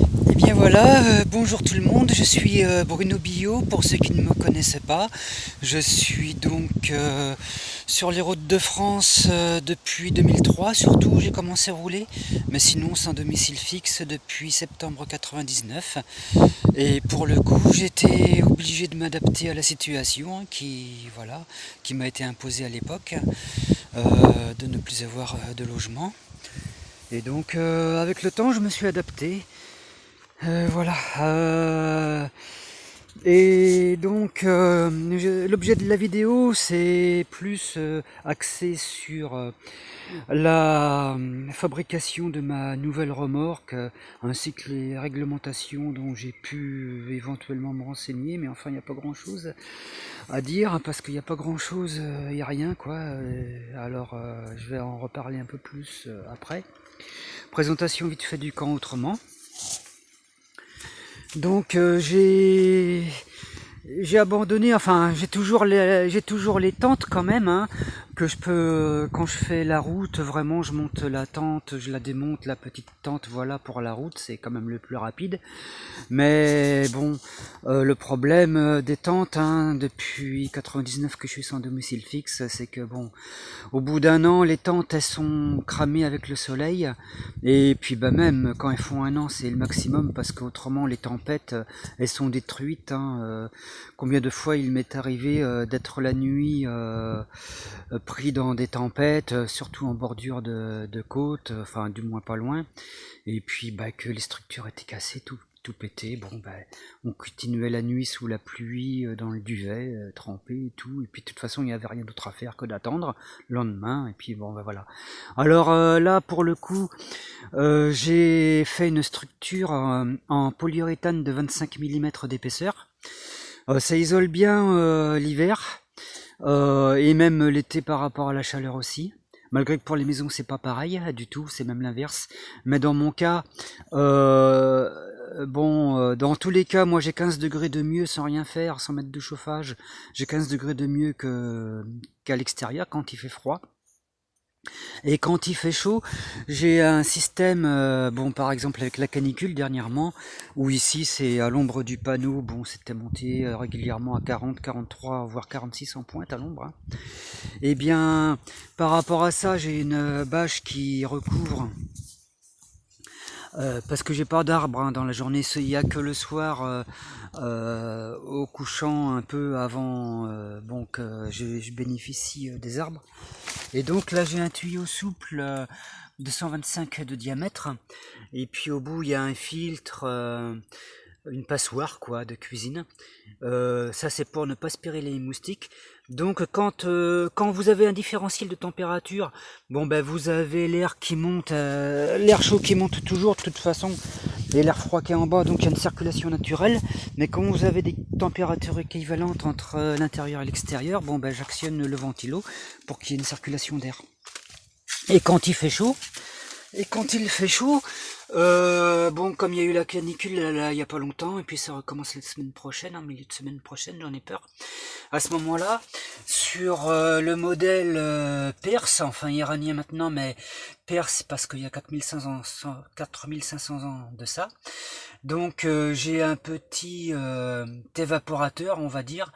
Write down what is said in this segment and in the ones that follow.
Et bien voilà, bonjour tout le monde, je suis Bruno Billot, pour ceux qui ne me connaissaient pas. Je suis donc sur les routes de France depuis 2003, surtout j'ai commencé à rouler, mais sinon sans domicile fixe depuis septembre 99. Et pour le coup, j'étais obligé de m'adapter à la situation qui m'a été imposée à l'époque, euh, de ne plus avoir de logement. Et donc avec le temps, je me suis adapté. Voilà. Et donc, l'objet de la vidéo, c'est plus axé sur la fabrication de ma nouvelle remorque, ainsi que les réglementations dont j'ai pu éventuellement me renseigner, mais enfin, il n'y a pas grand-chose à dire, hein, parce qu'il n'y a pas grand-chose, il n'y a rien, quoi. Alors, je vais en reparler un peu plus après. Présentation vite fait du camp autrement. Donc j'ai abandonné, enfin j'ai toujours les tentes quand même, hein, que je peux, quand je fais la route, vraiment je monte la tente, je la démonte, la petite tente, voilà, pour la route, c'est quand même le plus rapide. Mais bon, le problème des tentes, hein, depuis 99 que je suis sans domicile fixe, c'est que bon, au bout d'un an, les tentes elles sont cramées avec le soleil, et puis bah même quand elles font un an, c'est le maximum parce qu'autrement les tempêtes elles sont détruites, hein. Combien de fois il m'est arrivé d'être la nuit pris dans des tempêtes, surtout en bordure de côte, enfin du moins pas loin, et puis bah que les structures étaient cassées, tout pété. Bon bah on continuait la nuit sous la pluie, dans le duvet, trempé et tout, et puis de toute façon il n'y avait rien d'autre à faire que d'attendre le lendemain, et puis bon bah voilà. Alors là pour le coup, j'ai fait une structure en polyuréthane de 25 mm d'épaisseur. Ça isole bien l'hiver, et même l'été par rapport à la chaleur aussi. Malgré que pour les maisons c'est pas pareil du tout, c'est même l'inverse. Mais dans mon cas, dans tous les cas, moi j'ai 15 degrés de mieux sans rien faire, sans mettre de chauffage. J'ai 15 degrés de mieux qu'à l'extérieur quand il fait froid. Et quand il fait chaud, j'ai un système, bon par exemple avec la canicule dernièrement, où ici c'est à l'ombre du panneau, bon c'était monté régulièrement à 40, 43, voire 46 en pointe à l'ombre, hein. Et bien par rapport à ça, j'ai une bâche qui recouvre, parce que j'ai pas d'arbre, hein, dans la journée, il y a que le soir, au couchant un peu avant, bon que je bénéficie des arbres. Et donc là j'ai un tuyau souple de 125 de diamètre, et puis au bout il y a un filtre, une passoire quoi de cuisine. Ça c'est pour ne pas aspirer les moustiques. Donc quand vous avez un différentiel de température, bon ben vous avez l'air qui monte, l'air chaud qui monte toujours de toute façon, et l'air froid qui est en bas, donc il y a une circulation naturelle. Mais quand vous avez des températures équivalentes entre l'intérieur et l'extérieur, bon ben j'actionne le ventilo pour qu'il y ait une circulation d'air. Et quand il fait chaud, bon, comme il y a eu la canicule là, il y a pas longtemps, et puis ça recommence la semaine prochaine, en milieu de semaine prochaine, j'en ai peur. À ce moment-là, sur le modèle perse, enfin iranien maintenant, mais perse parce qu'il y a 4500 ans de ça. Donc j'ai un petit évaporateur, on va dire,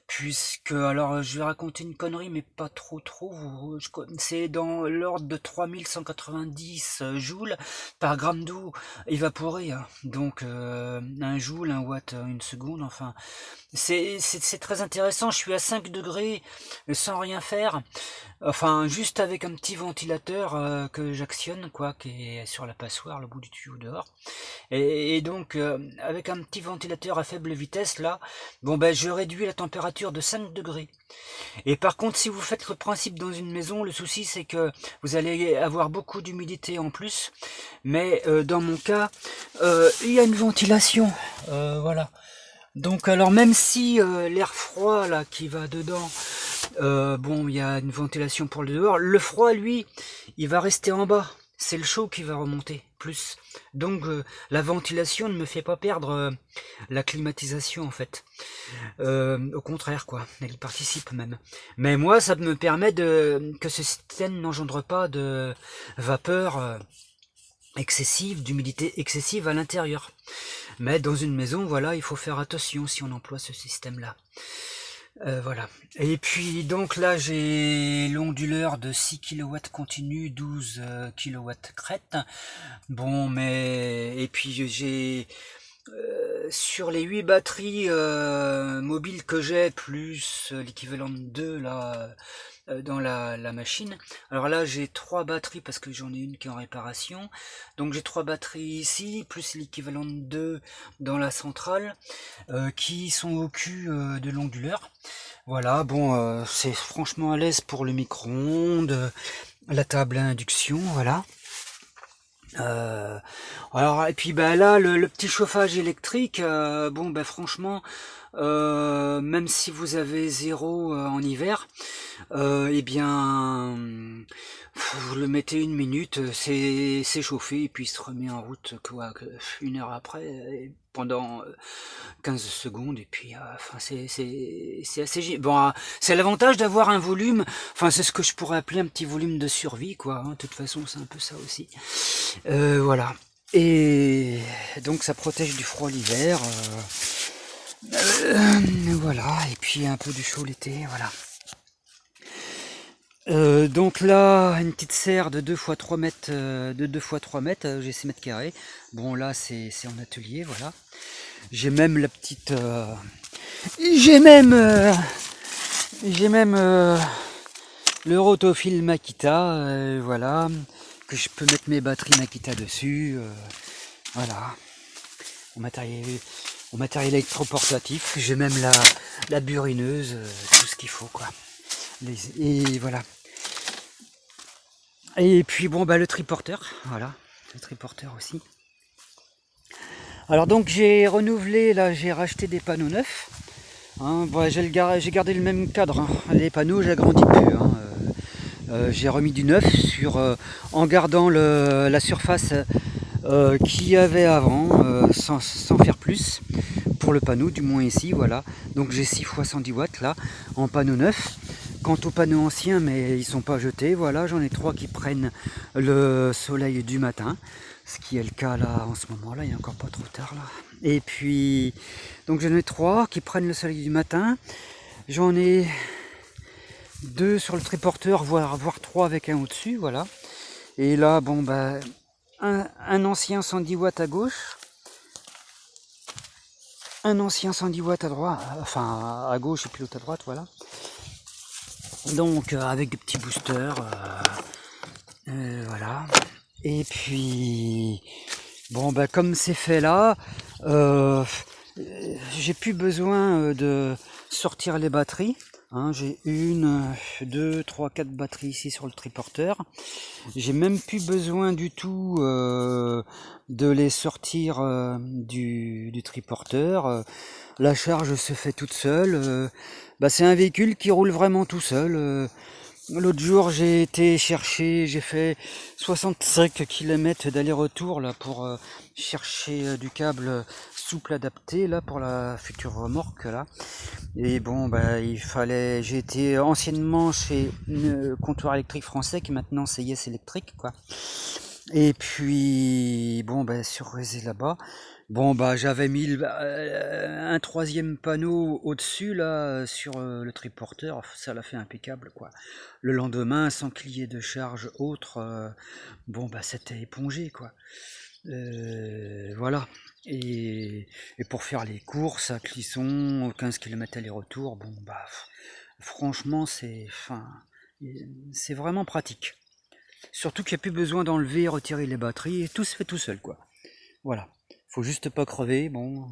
puisque, alors je vais raconter une connerie, mais pas trop, c'est dans l'ordre de 3190 joules par gramme d'eau évaporée, hein. Donc un joule, un watt, une seconde, enfin, c'est très intéressant. Je suis à 5 degrés sans rien faire, enfin juste avec un petit ventilateur que j'actionne, quoi, qui est sur la passoire, le bout du tuyau dehors. Et donc avec un petit ventilateur à faible vitesse là, bon ben je réduis la température de 5 degrés. Et par contre, si vous faites le principe dans une maison, le souci c'est que vous allez avoir beaucoup d'humidité en plus. Mais dans mon cas, il y a une ventilation, voilà. Donc alors même si l'air froid là qui va dedans, bon il y a une ventilation pour le dehors, le froid lui, il va rester en bas. C'est le chaud qui va remonter plus. Donc la ventilation ne me fait pas perdre la climatisation en fait. Au contraire quoi, elle y participe même. Mais moi ça me permet que ce système n'engendre pas de vapeur excessive, d'humidité excessive à l'intérieur. Mais dans une maison, voilà, il faut faire attention si on emploie ce système-là. Voilà. Et puis donc là j'ai l'onduleur de 6 kW continu, 12 kW crête. Bon, mais et puis j'ai sur les 8 batteries mobiles que j'ai, plus l'équivalent de 2 là dans la machine. Alors là j'ai 3 batteries parce que j'en ai une qui est en réparation. Donc j'ai 3 batteries ici, plus l'équivalent de 2 dans la centrale, qui sont au cul de l'onduleur. Voilà, bon, c'est franchement à l'aise pour le micro-ondes, la table à induction, voilà. Alors et puis bah là le petit chauffage électrique, bon bah franchement, même si vous avez 0 en hiver, eh bien vous le mettez 1 minute, c'est chauffé et puis il se remet en route quoi, 1 heure après, pendant 15 secondes, et puis enfin c'est assez bon, c'est l'avantage d'avoir un volume, enfin c'est ce que je pourrais appeler un petit volume de survie quoi, hein. De toute façon c'est un peu ça aussi, voilà. Et donc ça protège du froid l'hiver, voilà, et puis un peu du chaud l'été, voilà. Donc là, une petite serre de 2 x 3 mètres, j'ai 6 mètres carrés. Bon là c'est en atelier, voilà. J'ai même la petite, j'ai même le rotophile Makita, voilà, que je peux mettre mes batteries Makita dessus, voilà. Mon matériel électroportatif, j'ai même la burineuse, tout ce qu'il faut quoi. Et voilà. Et puis bon bah le triporteur, voilà, le triporteur aussi. Alors donc j'ai renouvelé, là j'ai racheté des panneaux neufs. Hein, bon, j'ai gardé le même cadre, hein. Les panneaux j'agrandis plus. Hein. J'ai remis du neuf en gardant la surface qu'il y avait avant, sans faire plus pour le panneau, du moins ici, voilà. Donc j'ai 6 x 110 watts là en panneau neuf. Quant aux panneaux anciens, mais ils sont pas jetés, voilà, j'en ai 3 qui prennent le soleil du matin, ce qui est le cas là en ce moment là, il est encore pas trop tard là. Et puis donc j'en ai 3 qui prennent le soleil du matin, j'en ai 2 sur le triporteur, voire 3 avec un au-dessus, voilà. Et là bon bah un ancien 110 watts à gauche, un ancien 110 watts à droite, enfin à gauche et puis l'autre à droite, voilà. Donc avec des petits boosters, voilà. Et puis bon bah comme c'est fait là, j'ai plus besoin de sortir les batteries. Hein, j'ai 1, 2, 3, 4 batteries ici sur le triporteur. J'ai même plus besoin du tout de les sortir du triporteur. La charge se fait toute seule. Bah, c'est un véhicule qui roule vraiment tout seul. L'autre jour j'ai été chercher, j'ai fait 65 km d'aller-retour là pour chercher du câble souple adapté là pour la future remorque là. Et bon bah j'ai été anciennement chez Comptoir électrique français qui maintenant c'est Yes électrique quoi. Et puis bon bah sur Rézé là-bas, bon bah j'avais mis un 3e panneau au-dessus là sur le triporteur, ça l'a fait impeccable quoi. Le lendemain, sans qu'il y ait de charge autre, bon bah c'était épongé quoi. Voilà. Et pour faire les courses à Clisson, 15 km aller-retour, bon bah franchement c'est vraiment pratique. Surtout qu'il n'y a plus besoin d'enlever et retirer les batteries, et tout se fait tout seul quoi. Voilà. Faut juste pas crever, bon,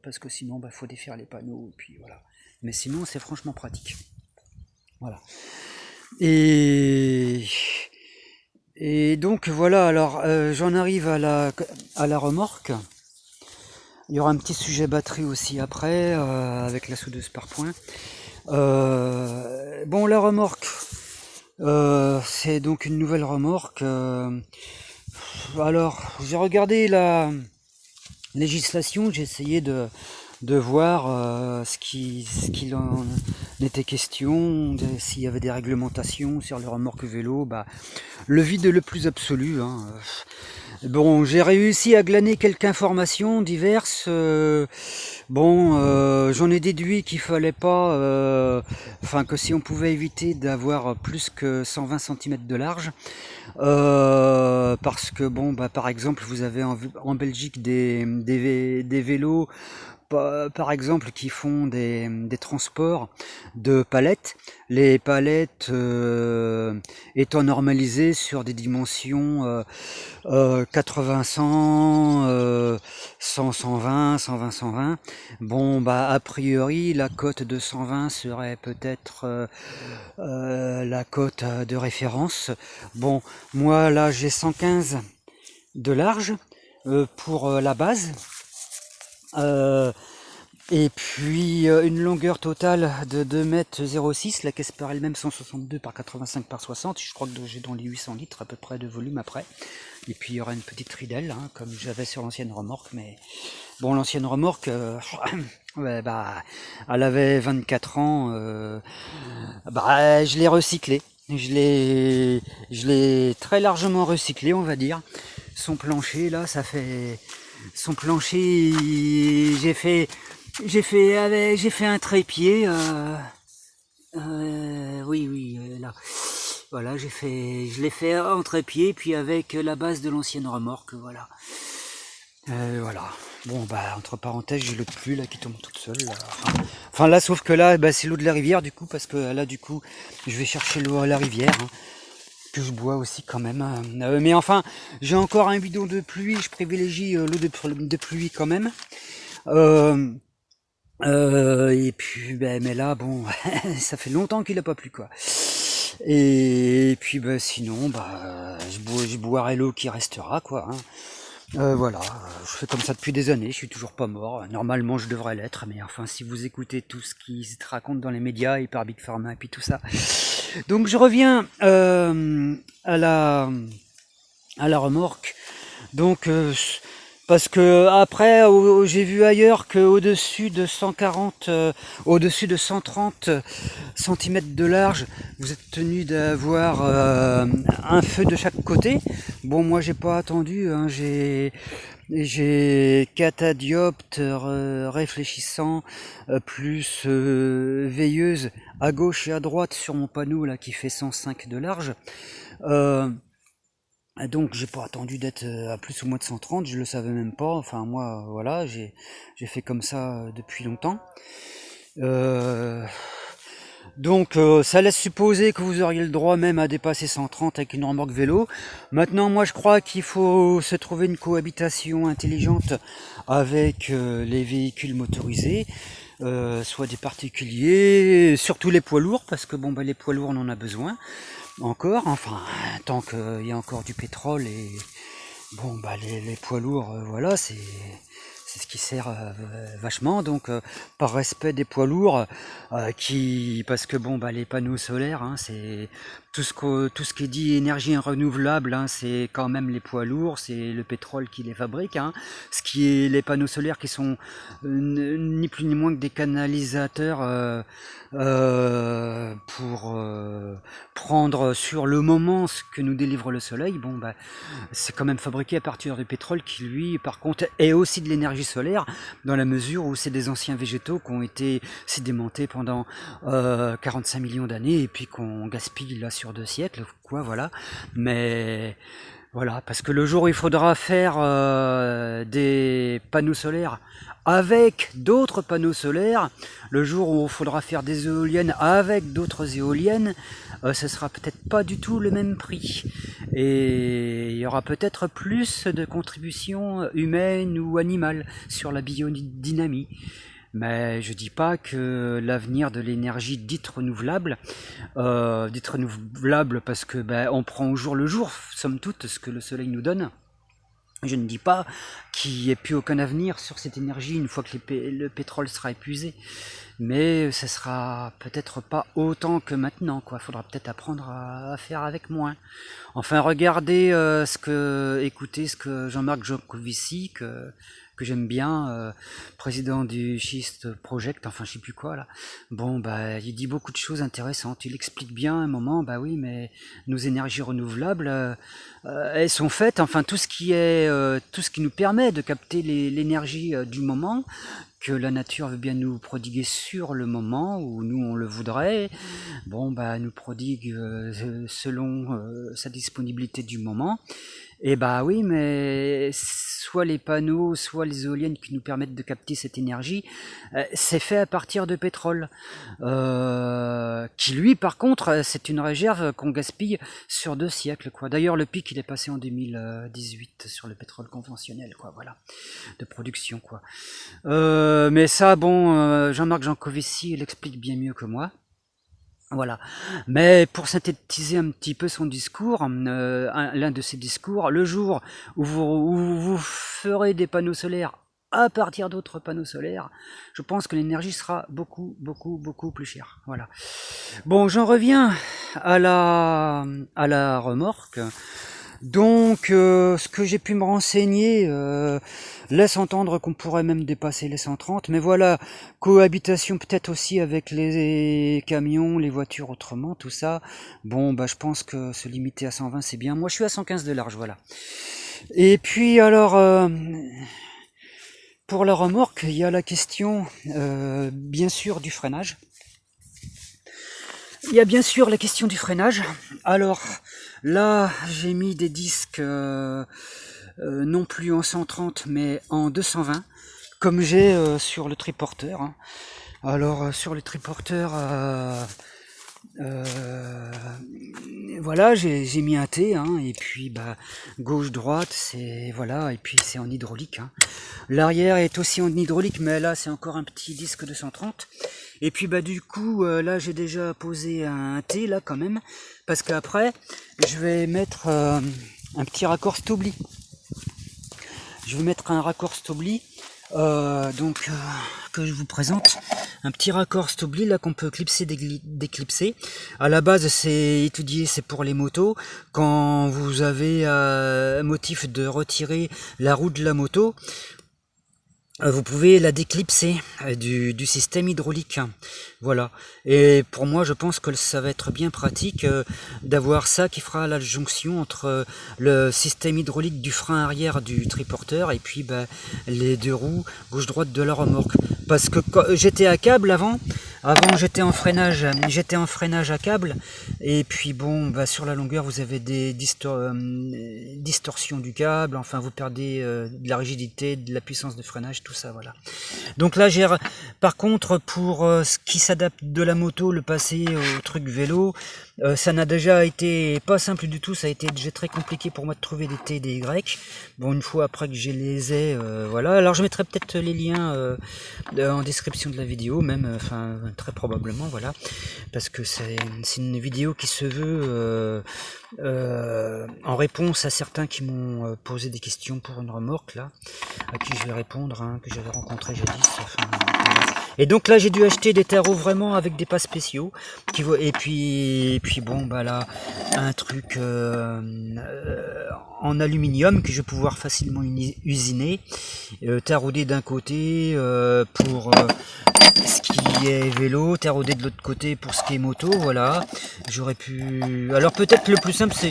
parce que sinon bah faut défaire les panneaux, et puis voilà. Mais sinon c'est franchement pratique. Voilà. Et donc voilà, alors j'en arrive à la remorque. Il y aura un petit sujet batterie aussi après, avec la soudeuse par point. Bon, la remorque, c'est donc une nouvelle remorque. Alors, j'ai regardé la législation, j'ai essayé de voir ce qu'il en était question, s'il y avait des réglementations sur les remorques vélo. Bah, le vide le plus absolu, hein. Bon, j'ai réussi à glaner quelques informations diverses. J'en ai déduit qu'il fallait pas, enfin que si on pouvait éviter d'avoir plus que 120 cm de large, parce que bon, bah par exemple, vous avez en Belgique des vélos par exemple, qui font des transports de palettes. Les palettes étant normalisées sur des dimensions 80-100, 100-120, 120-120. Bon, bah a priori, la cote de 120 serait peut-être la cote de référence. Bon, moi là j'ai 115 de large pour la base. Euh, et puis une longueur totale de 2,06 m, la caisse par elle-même 162 par 85 par 60, je crois que j'ai dans les 800 litres à peu près de volume après. Et puis il y aura une petite ridelle, hein, comme j'avais sur l'ancienne remorque, mais bon, l'ancienne remorque, ouais, bah, elle avait 24 ans, bah, je l'ai recyclé. Je l'ai très largement recyclé, on va dire. Son plancher, là, ça fait... Son plancher, j'ai fait un trépied, là. Voilà, je l'ai fait en trépied, puis avec la base de l'ancienne remorque, voilà. Voilà. Bon, bah, entre parenthèses, j'ai l'eau de pluie, là, qui tombe toute seule, là. Enfin, là, sauf que là, bah, c'est l'eau de la rivière, du coup, parce que là, du coup, je vais chercher l'eau à la rivière, hein, que je bois aussi, quand même. Mais enfin, j'ai encore un bidon de pluie, je privilégie l'eau de pluie, quand même. Et puis, ben, mais là, bon, ça fait longtemps qu'il n'a pas plu, quoi. Et puis, ben, sinon, bah, je boirai l'eau qui restera, quoi. Hein. Voilà, je fais comme ça depuis des années, je suis toujours pas mort. Normalement, je devrais l'être, mais enfin, si vous écoutez tout ce qui se raconte dans les médias et par Big Pharma et puis tout ça. Donc, je reviens à la remorque. Donc, parce que après, j'ai vu ailleurs que au-dessus de 140, au-dessus de 130 cm de large, vous êtes tenu d'avoir un feu de chaque côté. Bon, moi, j'ai pas attendu. Hein, j'ai catadioptre réfléchissant plus veilleuse à gauche et à droite sur mon panneau là qui fait 105 de large. Donc j'ai pas attendu d'être à plus ou moins de 130, je le savais même pas. Enfin moi voilà, j'ai fait comme ça depuis longtemps. Donc ça laisse supposer que vous auriez le droit même à dépasser 130 avec une remorque vélo. Maintenant moi je crois qu'il faut se trouver une cohabitation intelligente avec les véhicules motorisés. Soit des particuliers, surtout les poids lourds, parce que bon bah les poids lourds on en a besoin encore, enfin tant qu'il y a encore du pétrole et bon bah les poids lourds, voilà, c'est ce qui sert vachement. Donc par respect des poids lourds, parce que bon bah les panneaux solaires, hein, c'est tout ce qui est dit énergie renouvelable, hein, c'est quand même les poids lourds, c'est le pétrole qui les fabrique. Hein. Ce qui est les panneaux solaires qui sont ni plus ni moins que des canalisateurs pour prendre sur le moment ce que nous délivre le soleil. Bon bah c'est quand même fabriqué à partir du pétrole qui lui par contre est aussi de l'énergie solaire, dans la mesure où c'est des anciens végétaux qui ont été sédimentés pendant 45 millions d'années et puis qu'on gaspille là sur 2 siècles, quoi, voilà. Mais voilà, parce que le jour où il faudra faire des panneaux solaires avec d'autres panneaux solaires, le jour où il faudra faire des éoliennes avec d'autres éoliennes, ce sera peut-être pas du tout le même prix. Et il y aura peut-être plus de contributions humaines ou animales sur la biodynamie. Mais je dis pas que l'avenir de l'énergie dite renouvelable parce que ben, on prend au jour le jour, somme toute, ce que le soleil nous donne. Je ne dis pas qu'il n'y ait plus aucun avenir sur cette énergie une fois que le pétrole sera épuisé. mais ce sera peut-être pas autant que maintenant, quoi. Faudra peut-être apprendre à faire avec moins. Enfin, regardez écoutez ce que Jean-Marc Jancovici, que j'aime bien, président du Schist Project, enfin je sais plus quoi là. Bon, bah il dit beaucoup de choses intéressantes. Il explique bien à un moment, bah oui, mais nos énergies renouvelables, elles sont faites, enfin tout ce qui nous permet de capter l'énergie du moment, que la nature veut bien nous prodiguer sur le moment où nous on le voudrait, bon bah nous prodigue selon sa disponibilité du moment. Et bah oui, mais soit les panneaux, soit les éoliennes qui nous permettent de capter cette énergie, c'est fait à partir de pétrole, qui lui par contre c'est une réserve qu'on gaspille sur 2 siècles, quoi. D'ailleurs le pic il est passé en 2018 sur le pétrole conventionnel, quoi, voilà, de production, quoi. Mais ça, bon, Jean-Marc Jancovici l'explique bien mieux que moi. Voilà. Mais pour synthétiser un petit peu son discours, l'un de ses discours, le jour où vous ferez des panneaux solaires à partir d'autres panneaux solaires, je pense que l'énergie sera beaucoup, beaucoup, beaucoup plus chère. Voilà. Bon, j'en reviens à la remorque. Donc, ce que j'ai pu me renseigner laisse entendre qu'on pourrait même dépasser les 130. Mais voilà, cohabitation peut-être aussi avec les camions, les voitures autrement, tout ça. Bon, bah je pense que se limiter à 120 c'est bien. Moi je suis à 115 de large, voilà. Et puis alors, pour la remorque, il y a la question, bien sûr, du freinage. Il y a bien sûr la question du freinage. Alors là, j'ai mis des disques non plus en 130 mais en 220, comme j'ai sur le triporteur, hein. Alors sur le triporteur, voilà, j'ai mis un T, hein, et puis bah gauche droite, c'est voilà, et puis c'est en hydraulique, hein. L'arrière est aussi en hydraulique, mais là c'est encore un petit disque de 130. Et puis bah du coup là j'ai déjà posé un T là quand même, parce qu'après je vais mettre un petit raccord Stobli. Je vais mettre un raccord Stobli, que je vous présente. Un petit raccord Stobli là qu'on peut clipser, déclipser. À la base c'est étudié, c'est pour les motos. Quand vous avez un motif de retirer la roue de la moto, vous pouvez la déclipser du système hydraulique. Voilà. Et pour moi, je pense que ça va être bien pratique d'avoir ça qui fera la jonction entre le système hydraulique du frein arrière du triporteur et puis bah, les deux roues gauche-droite de la remorque. Parce que j'étais à câble avant j'étais en freinage à câble, et puis bon, bah, sur la longueur vous avez des distorsions du câble, enfin vous perdez de la rigidité, de la puissance de freinage, tout ça, voilà. Donc là par contre pour ce qui s'adapte de la moto, le passer au truc vélo, ça n'a déjà été pas simple du tout, ça a été déjà très compliqué pour moi de trouver des T et des Y. Bon, une fois après que j'ai les ai, voilà. Alors je mettrai peut-être les liens en description de la vidéo, même, enfin très probablement, voilà, parce que c'est une vidéo qui se veut en réponse à certains qui m'ont posé des questions pour une remorque là, à qui je vais répondre, hein, que j'avais rencontré jadis. Enfin, voilà. Et donc là j'ai dû acheter des tarots vraiment avec des pas spéciaux, et puis bon bah là un truc en aluminium que je vais pouvoir facilement usiner, taraudé d'un côté pour ce qui est vélo, taraudé de l'autre côté pour ce qui est moto, voilà. J'aurais pu... Alors peut-être le plus simple c'est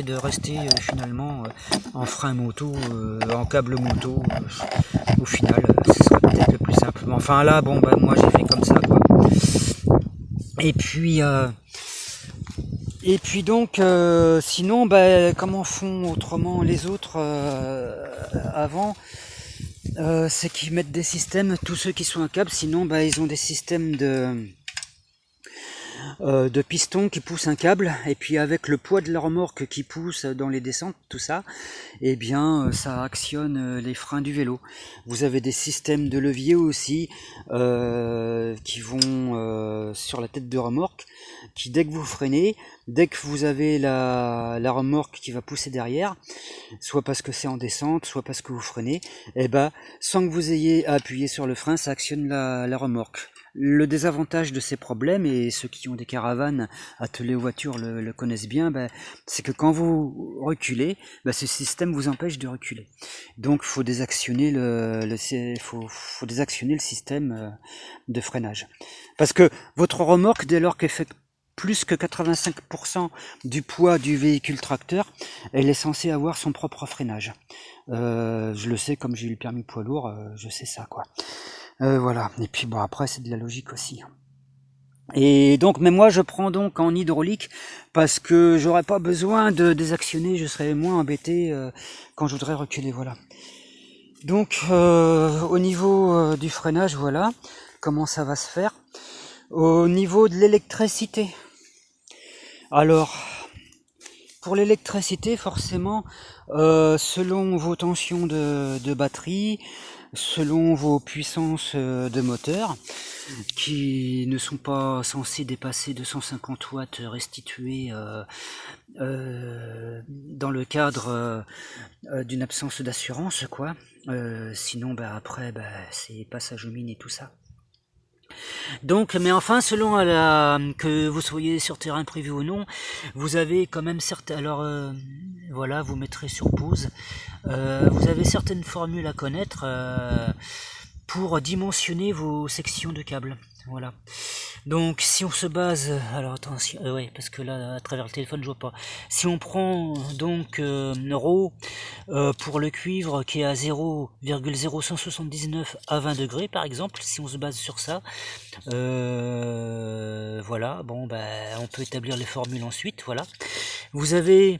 de rester finalement en frein moto, en câble moto, au final ce serait peut-être le plus simple. Mais enfin là bon bah moi j'ai fait comme ça, quoi. Et puis donc sinon bah, comment font autrement les autres avant, c'est qu'ils mettent des systèmes, tous ceux qui sont à câble, sinon bah, ils ont des systèmes de pistons qui poussent un câble, et puis avec le poids de la remorque qui pousse dans les descentes, tout ça, et bien ça actionne les freins du vélo. Vous avez des systèmes de levier aussi qui vont sur la tête de remorque, qui dès que vous freinez, dès que vous avez la remorque qui va pousser derrière, soit parce que c'est en descente, soit parce que vous freinez, et ben sans que vous ayez à appuyer sur le frein, ça actionne la remorque. le désavantage de ces problèmes, et ceux qui ont des caravanes attelées aux voitures le connaissent bien, c'est que quand vous reculez, ce système vous empêche de reculer. Donc faut désactionner faut désactionner le système de freinage. Parce que votre remorque, dès lors qu'elle fait plus que 85% du poids du véhicule tracteur, elle est censée avoir son propre freinage. Je le sais, comme j'ai eu le permis poids lourd, je sais ça, quoi. Voilà. Et puis bon, après c'est de la logique aussi. Et donc, mais moi je prends donc en hydraulique parce que j'aurais pas besoin de désactionner, je serais moins embêté quand je voudrais reculer, voilà. Donc au niveau du freinage, voilà comment ça va se faire. Au niveau de l'électricité, alors pour l'électricité, forcément, selon vos tensions de batterie, selon vos puissances de moteur, qui ne sont pas censées dépasser 250 watts restitués dans le cadre d'une absence d'assurance, quoi. Sinon, après, c'est passage aux mines et tout ça. Donc, mais enfin, selon que vous soyez sur terrain privé ou non, vous avez quand même certaines. Alors, voilà, vous mettrez sur pause. Vous avez certaines formules à connaître pour dimensionner vos sections de câbles. Voilà. Donc, si on se base, alors attention, ouais, parce que là, à travers le téléphone, je vois pas. Si on prend donc ρ pour le cuivre qui est à 0,0179 à 20 degrés, par exemple, si on se base sur ça, voilà. Bon, on peut établir les formules ensuite. Voilà. Vous avez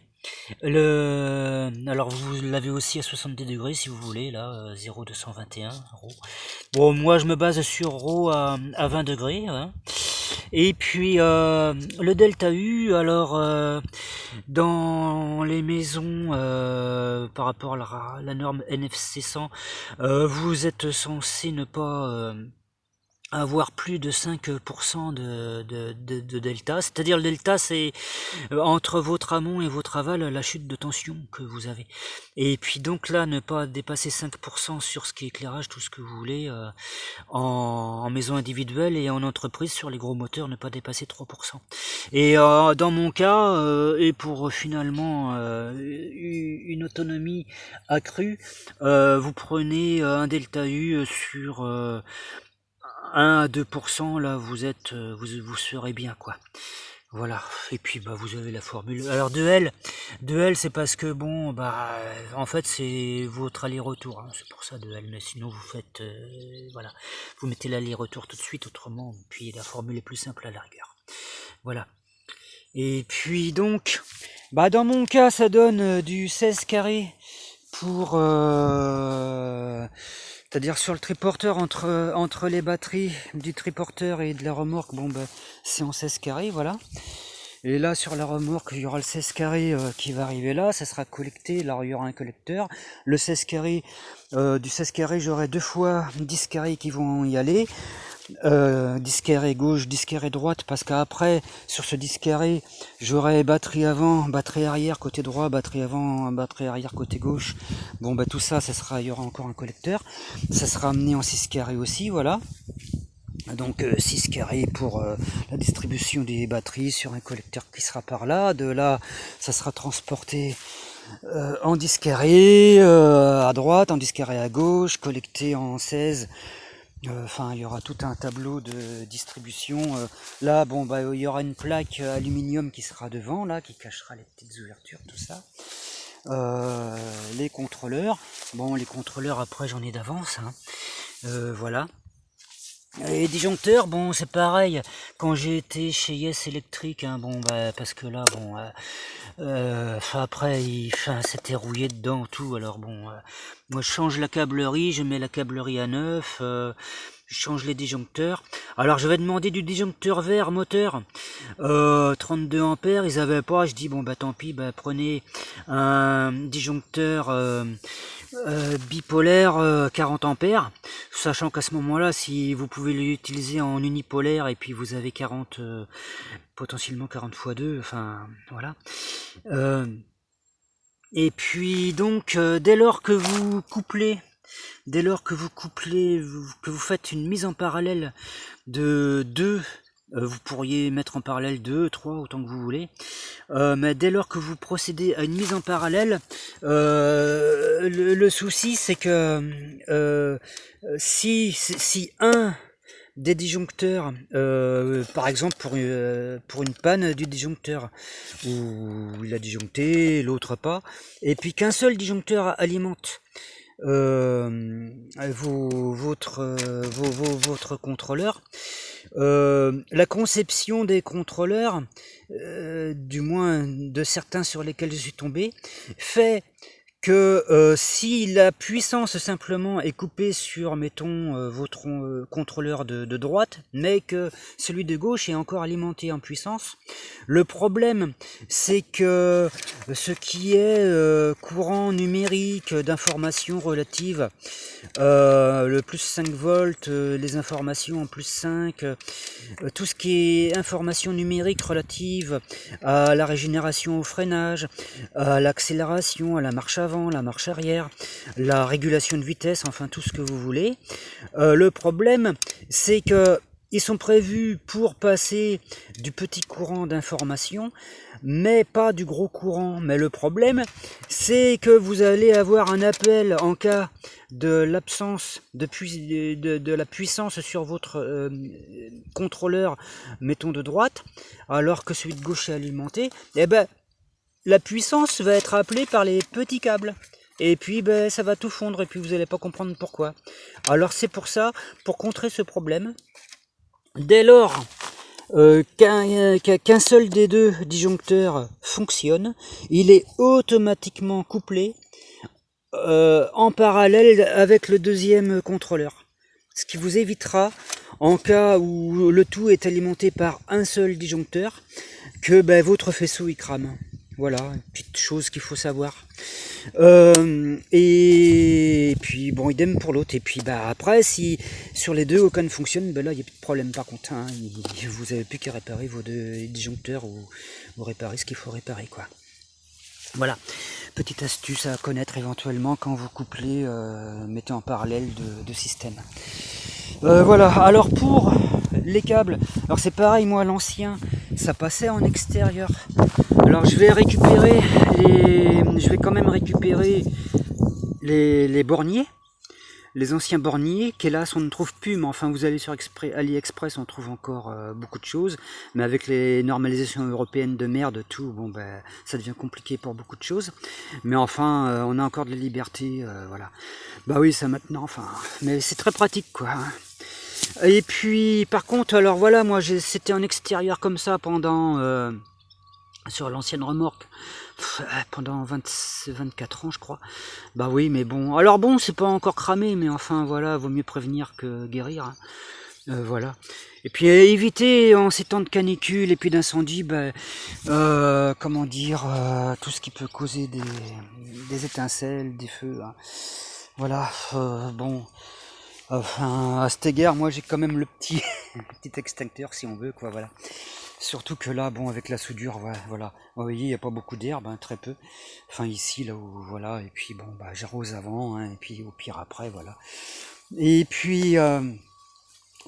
alors vous l'avez aussi à 70 degrés si vous voulez, là 0,221 ρ. Bon, moi je me base sur ρ à 20 degrés, hein. Et puis le delta U, alors dans les maisons par rapport à la norme NFC 100, vous êtes censé ne pas avoir plus de 5% de delta, c'est-à-dire le delta c'est entre votre amont et votre aval la chute de tension que vous avez, et puis donc là ne pas dépasser 5% sur ce qui est éclairage, tout ce que vous voulez, en maison individuelle, et en entreprise sur les gros moteurs ne pas dépasser 3%. Et dans mon cas, et pour finalement une autonomie accrue, vous prenez un delta U sur 1 à 2%, là vous serez bien, quoi. Voilà. Et puis vous avez la formule. Alors de L c'est parce que bon en fait c'est votre aller-retour, hein. C'est pour ça de L, mais sinon vous faites voilà, vous mettez l'aller-retour tout de suite, autrement puis la formule est plus simple à la rigueur. Voilà. Et puis donc dans mon cas ça donne du 16 carré pour c'est-à-dire sur le triporteur, entre les batteries du triporteur et de la remorque, c'est en 16 carrés, voilà. Et là sur la remorque, il y aura le 16 carré qui va arriver là, ça sera collecté, là il y aura un collecteur. Le 16 carré, du 16 carré j'aurai 2 fois 10 carrés qui vont y aller. 10 carré gauche, 10 carré droite, parce qu'après sur ce 10 carré j'aurai batterie avant, batterie arrière côté droit, batterie avant, batterie arrière côté gauche. Tout ça, il y aura encore un collecteur, ça sera amené en 6 carrés aussi, voilà. Donc 6 carrés pour la distribution des batteries sur un collecteur qui sera par là. De là ça sera transporté en 10 carrés à droite, en 10 carrés à gauche, collecté en 16. Il y aura tout un tableau de distribution. Là, il y aura une plaque aluminium qui sera devant, là, qui cachera les petites ouvertures, tout ça. Les contrôleurs. Les contrôleurs, après, j'en ai d'avance, hein. Voilà. Les disjoncteurs, c'est pareil. Quand j'ai été chez Yes Electric, hein, parce que là, après, c'était rouillé dedans, tout. Alors moi je change la câblerie, je mets la câblerie à neuf, je change les disjoncteurs. Alors je vais demander du disjoncteur vert moteur, 32 ampères, ils avaient pas, je dis tant pis, prenez un disjoncteur bipolaire 40 ampères, sachant qu'à ce moment-là, si vous pouvez l'utiliser en unipolaire, et puis vous avez 40, potentiellement 40 x 2, enfin voilà. Et puis donc dès lors que vous couplez dès lors que vous couplez, que vous faites une mise en parallèle de 2, vous pourriez mettre en parallèle 2, 3, autant que vous voulez, mais dès lors que vous procédez à une mise en parallèle, le souci c'est que si un des disjoncteurs, par exemple pour une panne du disjoncteur, où il a disjoncté, l'autre pas, et puis qu'un seul disjoncteur alimente votre contrôleur, la conception des contrôleurs, du moins de certains sur lesquels je suis tombé, fait que si la puissance simplement est coupée sur, mettons, votre contrôleur de droite, mais que celui de gauche est encore alimenté en puissance, le problème c'est que ce qui est courant numérique d'informations relatives, le plus 5 volts, les informations en plus 5, tout ce qui est information numérique relative à la régénération au freinage, à l'accélération, à la marche avant, la marche arrière, la régulation de vitesse, enfin tout ce que vous voulez. Le problème, c'est que ils sont prévus pour passer du petit courant d'information, mais pas du gros courant. Mais le problème, c'est que vous allez avoir un appel en cas de l'absence de la puissance sur votre contrôleur, mettons de droite, alors que celui de gauche est alimenté. Et ben, la puissance va être appelée par les petits câbles. Et puis ben, ça va tout fondre et puis vous n'allez pas comprendre pourquoi. Alors c'est pour ça, pour contrer ce problème, dès lors qu'un seul des deux disjoncteurs fonctionne, il est automatiquement couplé en parallèle avec le deuxième contrôleur. Ce qui vous évitera, en cas où le tout est alimenté par un seul disjoncteur, que ben, votre faisceau y crame. Voilà, une petite chose qu'il faut savoir. Et puis bon, idem pour l'autre. Et puis bah après, si sur les deux aucun ne fonctionne, ben là il n'y a plus de problème par contre. Hein. Vous n'avez plus qu'à réparer vos deux disjoncteurs ou réparer ce qu'il faut réparer, quoi. Voilà, petite astuce à connaître éventuellement quand vous couplez, mettez en parallèle de systèmes. Voilà, alors pour les câbles, alors c'est pareil, moi l'ancien, ça passait en extérieur. Alors je vais quand même récupérer les borniers, les anciens borniers, qu'hélas on ne trouve plus, mais enfin vous allez sur AliExpress, on trouve encore beaucoup de choses, mais avec les normalisations européennes de merde, tout, bon ben ça devient compliqué pour beaucoup de choses, mais enfin on a encore de la liberté, voilà. Bah oui, ça maintenant, enfin, mais c'est très pratique quoi. Et puis par contre, alors voilà, moi c'était en extérieur comme ça pendant sur l'ancienne remorque pendant 24 ans je crois. Bah oui, mais bon, alors bon, c'est pas encore cramé, mais enfin voilà, vaut mieux prévenir que guérir, hein. Voilà. Et puis éviter en ces temps de canicule et puis d'incendie, bah, comment dire, tout ce qui peut causer des étincelles, des feux, hein. Voilà, bon, enfin à cet égard, moi j'ai quand même le petit petit extincteur si on veut, quoi, voilà. Surtout que là, bon, avec la soudure, voilà. Vous voyez, il n'y a pas beaucoup d'herbe, hein, très peu. Enfin, ici, là où, voilà. Et puis, bon, bah, j'arrose avant, hein, et puis au pire après, voilà. Et puis,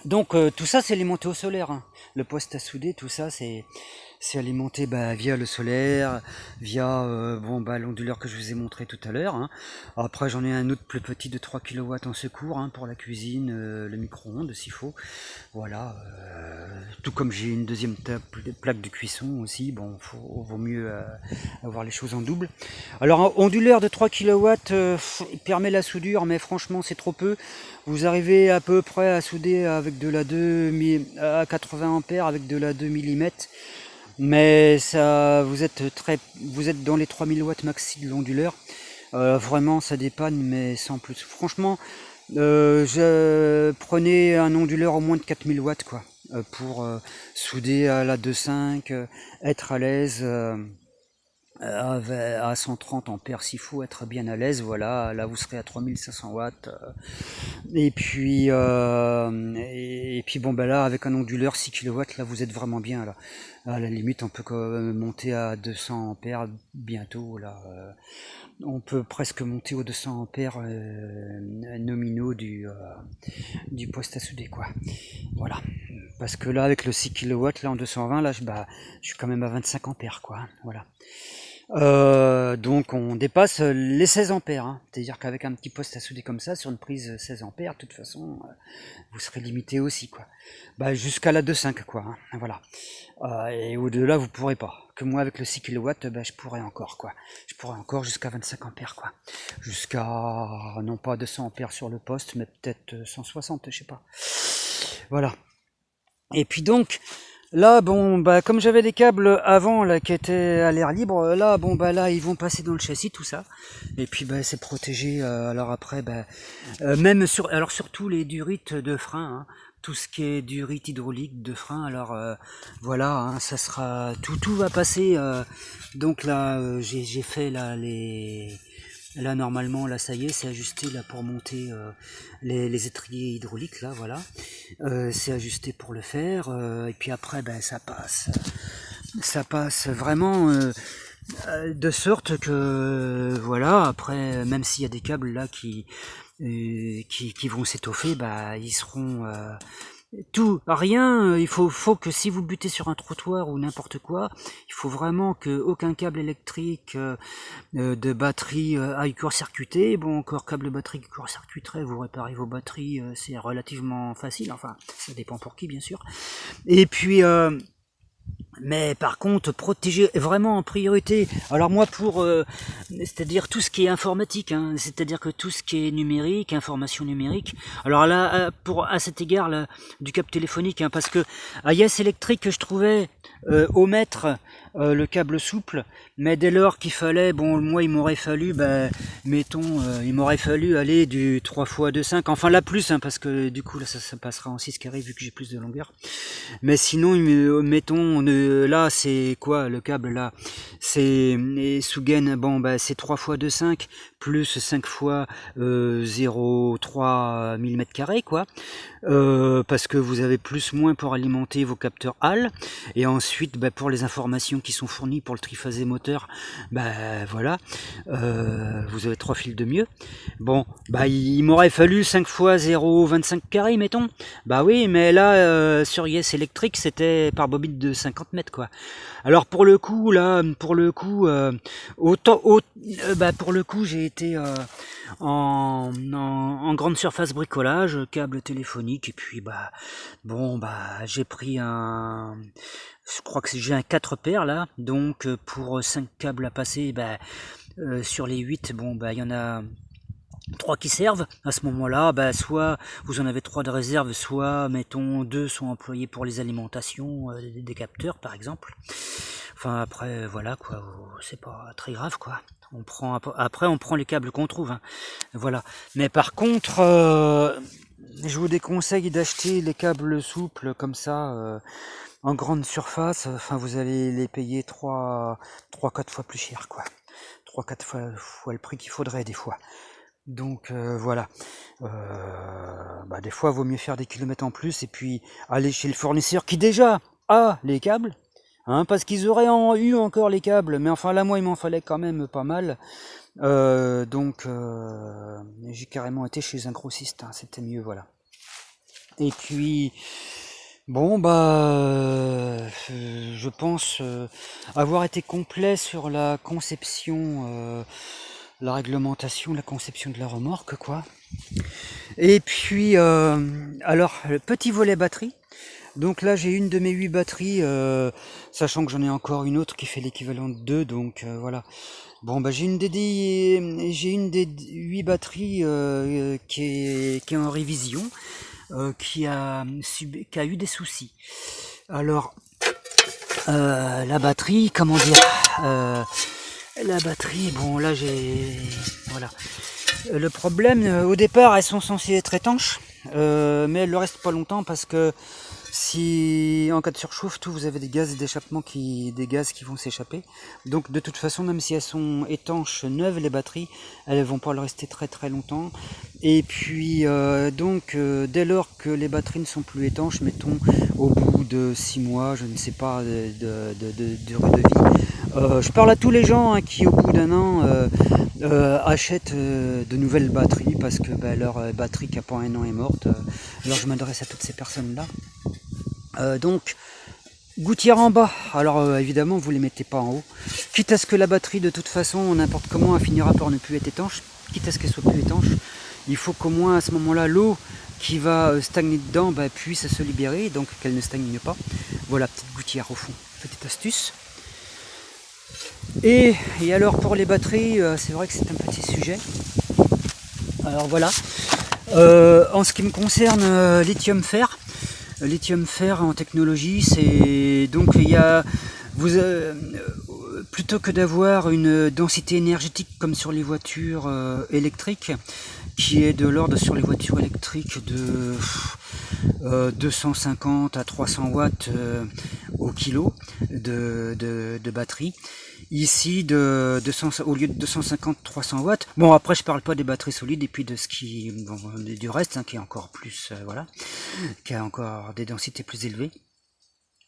donc, tout ça, c'est alimenté au solaire, hein. Le poste à souder, tout ça, c'est alimenté bah, via le solaire, via bon, bah, l'onduleur que je vous ai montré tout à l'heure, hein. Après j'en ai un autre plus petit de 3 kW en secours, hein, pour la cuisine, le micro-ondes s'il faut. Voilà, tout comme j'ai une deuxième plaque de cuisson aussi, bon, vaut mieux avoir les choses en double. Alors onduleur de 3 kW, il permet la soudure, mais franchement c'est trop peu. Vous arrivez à peu près à souder avec de la 2 à 80 ampères avec de la 2 mm. Mais ça, vous êtes dans les 3000 watts maxi de l'onduleur. Vraiment, ça dépanne, mais sans plus. Franchement, je prenais un onduleur au moins de 4000 watts, quoi, pour souder à la 2.5, être à l'aise. à 130 ampères s'il faut être bien à l'aise, voilà, là vous serez à 3500 watts, et puis bon, ben là avec un onduleur 6 kW, là vous êtes vraiment bien, là à la limite on peut monter à 200 ampères bientôt, là on peut presque monter aux 200 ampères nominaux du poste à souder, quoi, voilà, parce que là avec le 6 kW là en 220, là je suis quand même à 25 ampères, quoi, voilà. Donc on dépasse les 16 ampères, hein. C'est-à-dire qu'avec un petit poste à souder comme ça, sur une prise 16 ampères, de toute façon, vous serez limité aussi, quoi. Jusqu'à la 2.5, quoi, hein. Voilà. Et au-delà, vous pourrez pas. Que moi, avec le 6 kW, je pourrais encore, quoi. Je pourrais encore jusqu'à 25 ampères, quoi. Jusqu'à, non pas 200 ampères sur le poste, mais peut-être 160, je sais pas. Voilà. Et puis donc, là, bon, comme j'avais des câbles avant là qui étaient à l'air libre, là, bon, là, ils vont passer dans le châssis, tout ça. Et puis, c'est protégé. Alors après, même surtout les durites de frein, hein, tout ce qui est durite hydraulique de frein. Alors voilà, hein, ça sera tout va passer. Donc là, j'ai fait là Là normalement, là ça y est, c'est ajusté là pour monter les étriers hydrauliques, là voilà. C'est ajusté pour le faire, et puis après ça passe vraiment de sorte que voilà, après même s'il y a des câbles là qui vont s'étoffer, ils seront rien, il faut que si vous butez sur un trottoir ou n'importe quoi, il faut vraiment que aucun câble électrique de batterie aille court-circuiter. Bon, encore câble batterie qui court-circuiterait, vous réparez vos batteries, c'est relativement facile, enfin ça dépend pour qui bien sûr. Et puis mais par contre, protéger vraiment en priorité. Alors moi, c'est-à-dire tout ce qui est informatique, hein, c'est-à-dire que tout ce qui est numérique, information numérique. Alors là, à cet égard, là, du câble téléphonique, hein, parce que à Yes Electric, je trouvais omettre le câble souple, mais dès lors qu'il fallait, bon, moi, il m'aurait fallu, il m'aurait fallu aller du 3x2.5, enfin là plus, hein, parce que du coup, là, ça passera en 6 carré vu que j'ai plus de longueur. Mais sinon, mettons, là, c'est quoi le câble là? C'est Sugen, bon, c'est 3x2.5 plus 5 fois 0,3 mm², quoi. Parce que vous avez moins pour alimenter vos capteurs HAL, et ensuite pour les informations qui sont fournies pour le triphasé moteur, voilà, vous avez 3 fils de mieux. Bon, il m'aurait fallu 5 fois 0,25², mettons. Oui, mais là sur Yes Electric c'était par bobine de 50 mètres, quoi. Alors pour le coup j'ai été en grande surface bricolage, câble téléphonique, et puis j'ai pris je crois que j'ai un 4 paires là, donc pour 5 câbles à passer, sur les 8, il y en a 3 qui servent. À ce moment-là, soit vous en avez 3 de réserve, soit mettons 2 sont employés pour les alimentations des capteurs par exemple. Enfin après voilà quoi, c'est pas très grave quoi. On prend les câbles qu'on trouve, hein. Voilà. Mais par contre, je vous déconseille d'acheter les câbles souples comme ça en grande surface. Enfin, vous allez les payer 3-4 fois plus cher, quoi. 3-4 fois le prix qu'il faudrait des fois. Donc voilà. Des fois, il vaut mieux faire des kilomètres en plus et puis aller chez le fournisseur qui déjà a les câbles. Hein, parce qu'ils auraient eu encore les câbles, mais enfin là moi il m'en fallait quand même pas mal, donc j'ai carrément été chez un grossiste, hein, c'était mieux, voilà. Et puis je pense avoir été complet sur la conception, la réglementation, la conception de la remorque, quoi. Et puis alors le petit volet batterie. Donc là j'ai une de mes 8 batteries, sachant que j'en ai encore une autre qui fait l'équivalent de 2, donc voilà. Bon j'ai une des 8 batteries qui est en révision, qui a eu des soucis. Alors la batterie, comment dire, la batterie, bon là voilà. Le problème, au départ elles sont censées être étanches, mais elles le restent pas longtemps parce que Si en cas de surchauffe, vous avez des gaz d'échappement des gaz qui vont s'échapper. Donc de toute façon, même si elles sont étanches neuves, les batteries, elles vont pas le rester très très longtemps. Et puis dès lors que les batteries ne sont plus étanches, mettons au bout de 6 mois, je ne sais pas, de durée de vie. Je parle à tous les gens qui au bout d'un an achètent de nouvelles batteries parce que leur batterie qui a pas un an est morte. Alors je m'adresse à toutes ces personnes-là. Donc, gouttière en bas, alors évidemment vous les mettez pas en haut, quitte à ce que la batterie de toute façon, n'importe comment, elle finira par ne plus être étanche, quitte à ce qu'elle soit plus étanche, il faut qu'au moins à ce moment-là, l'eau qui va stagner dedans puisse se libérer, donc qu'elle ne stagne pas. Voilà, petite gouttière au fond, petite astuce. Et alors pour les batteries, c'est vrai que c'est un petit sujet. Alors voilà, en ce qui me concerne, lithium-fer, lithium-fer en technologie, c'est donc plutôt que d'avoir une densité énergétique comme sur les voitures électriques, qui est de l'ordre sur les voitures électriques de 250 à 300 watts au kilo de batterie. Ici, au lieu de 250-300 watts, bon après je parle pas des batteries solides et puis de du reste qui est encore plus, qui a encore des densités plus élevées.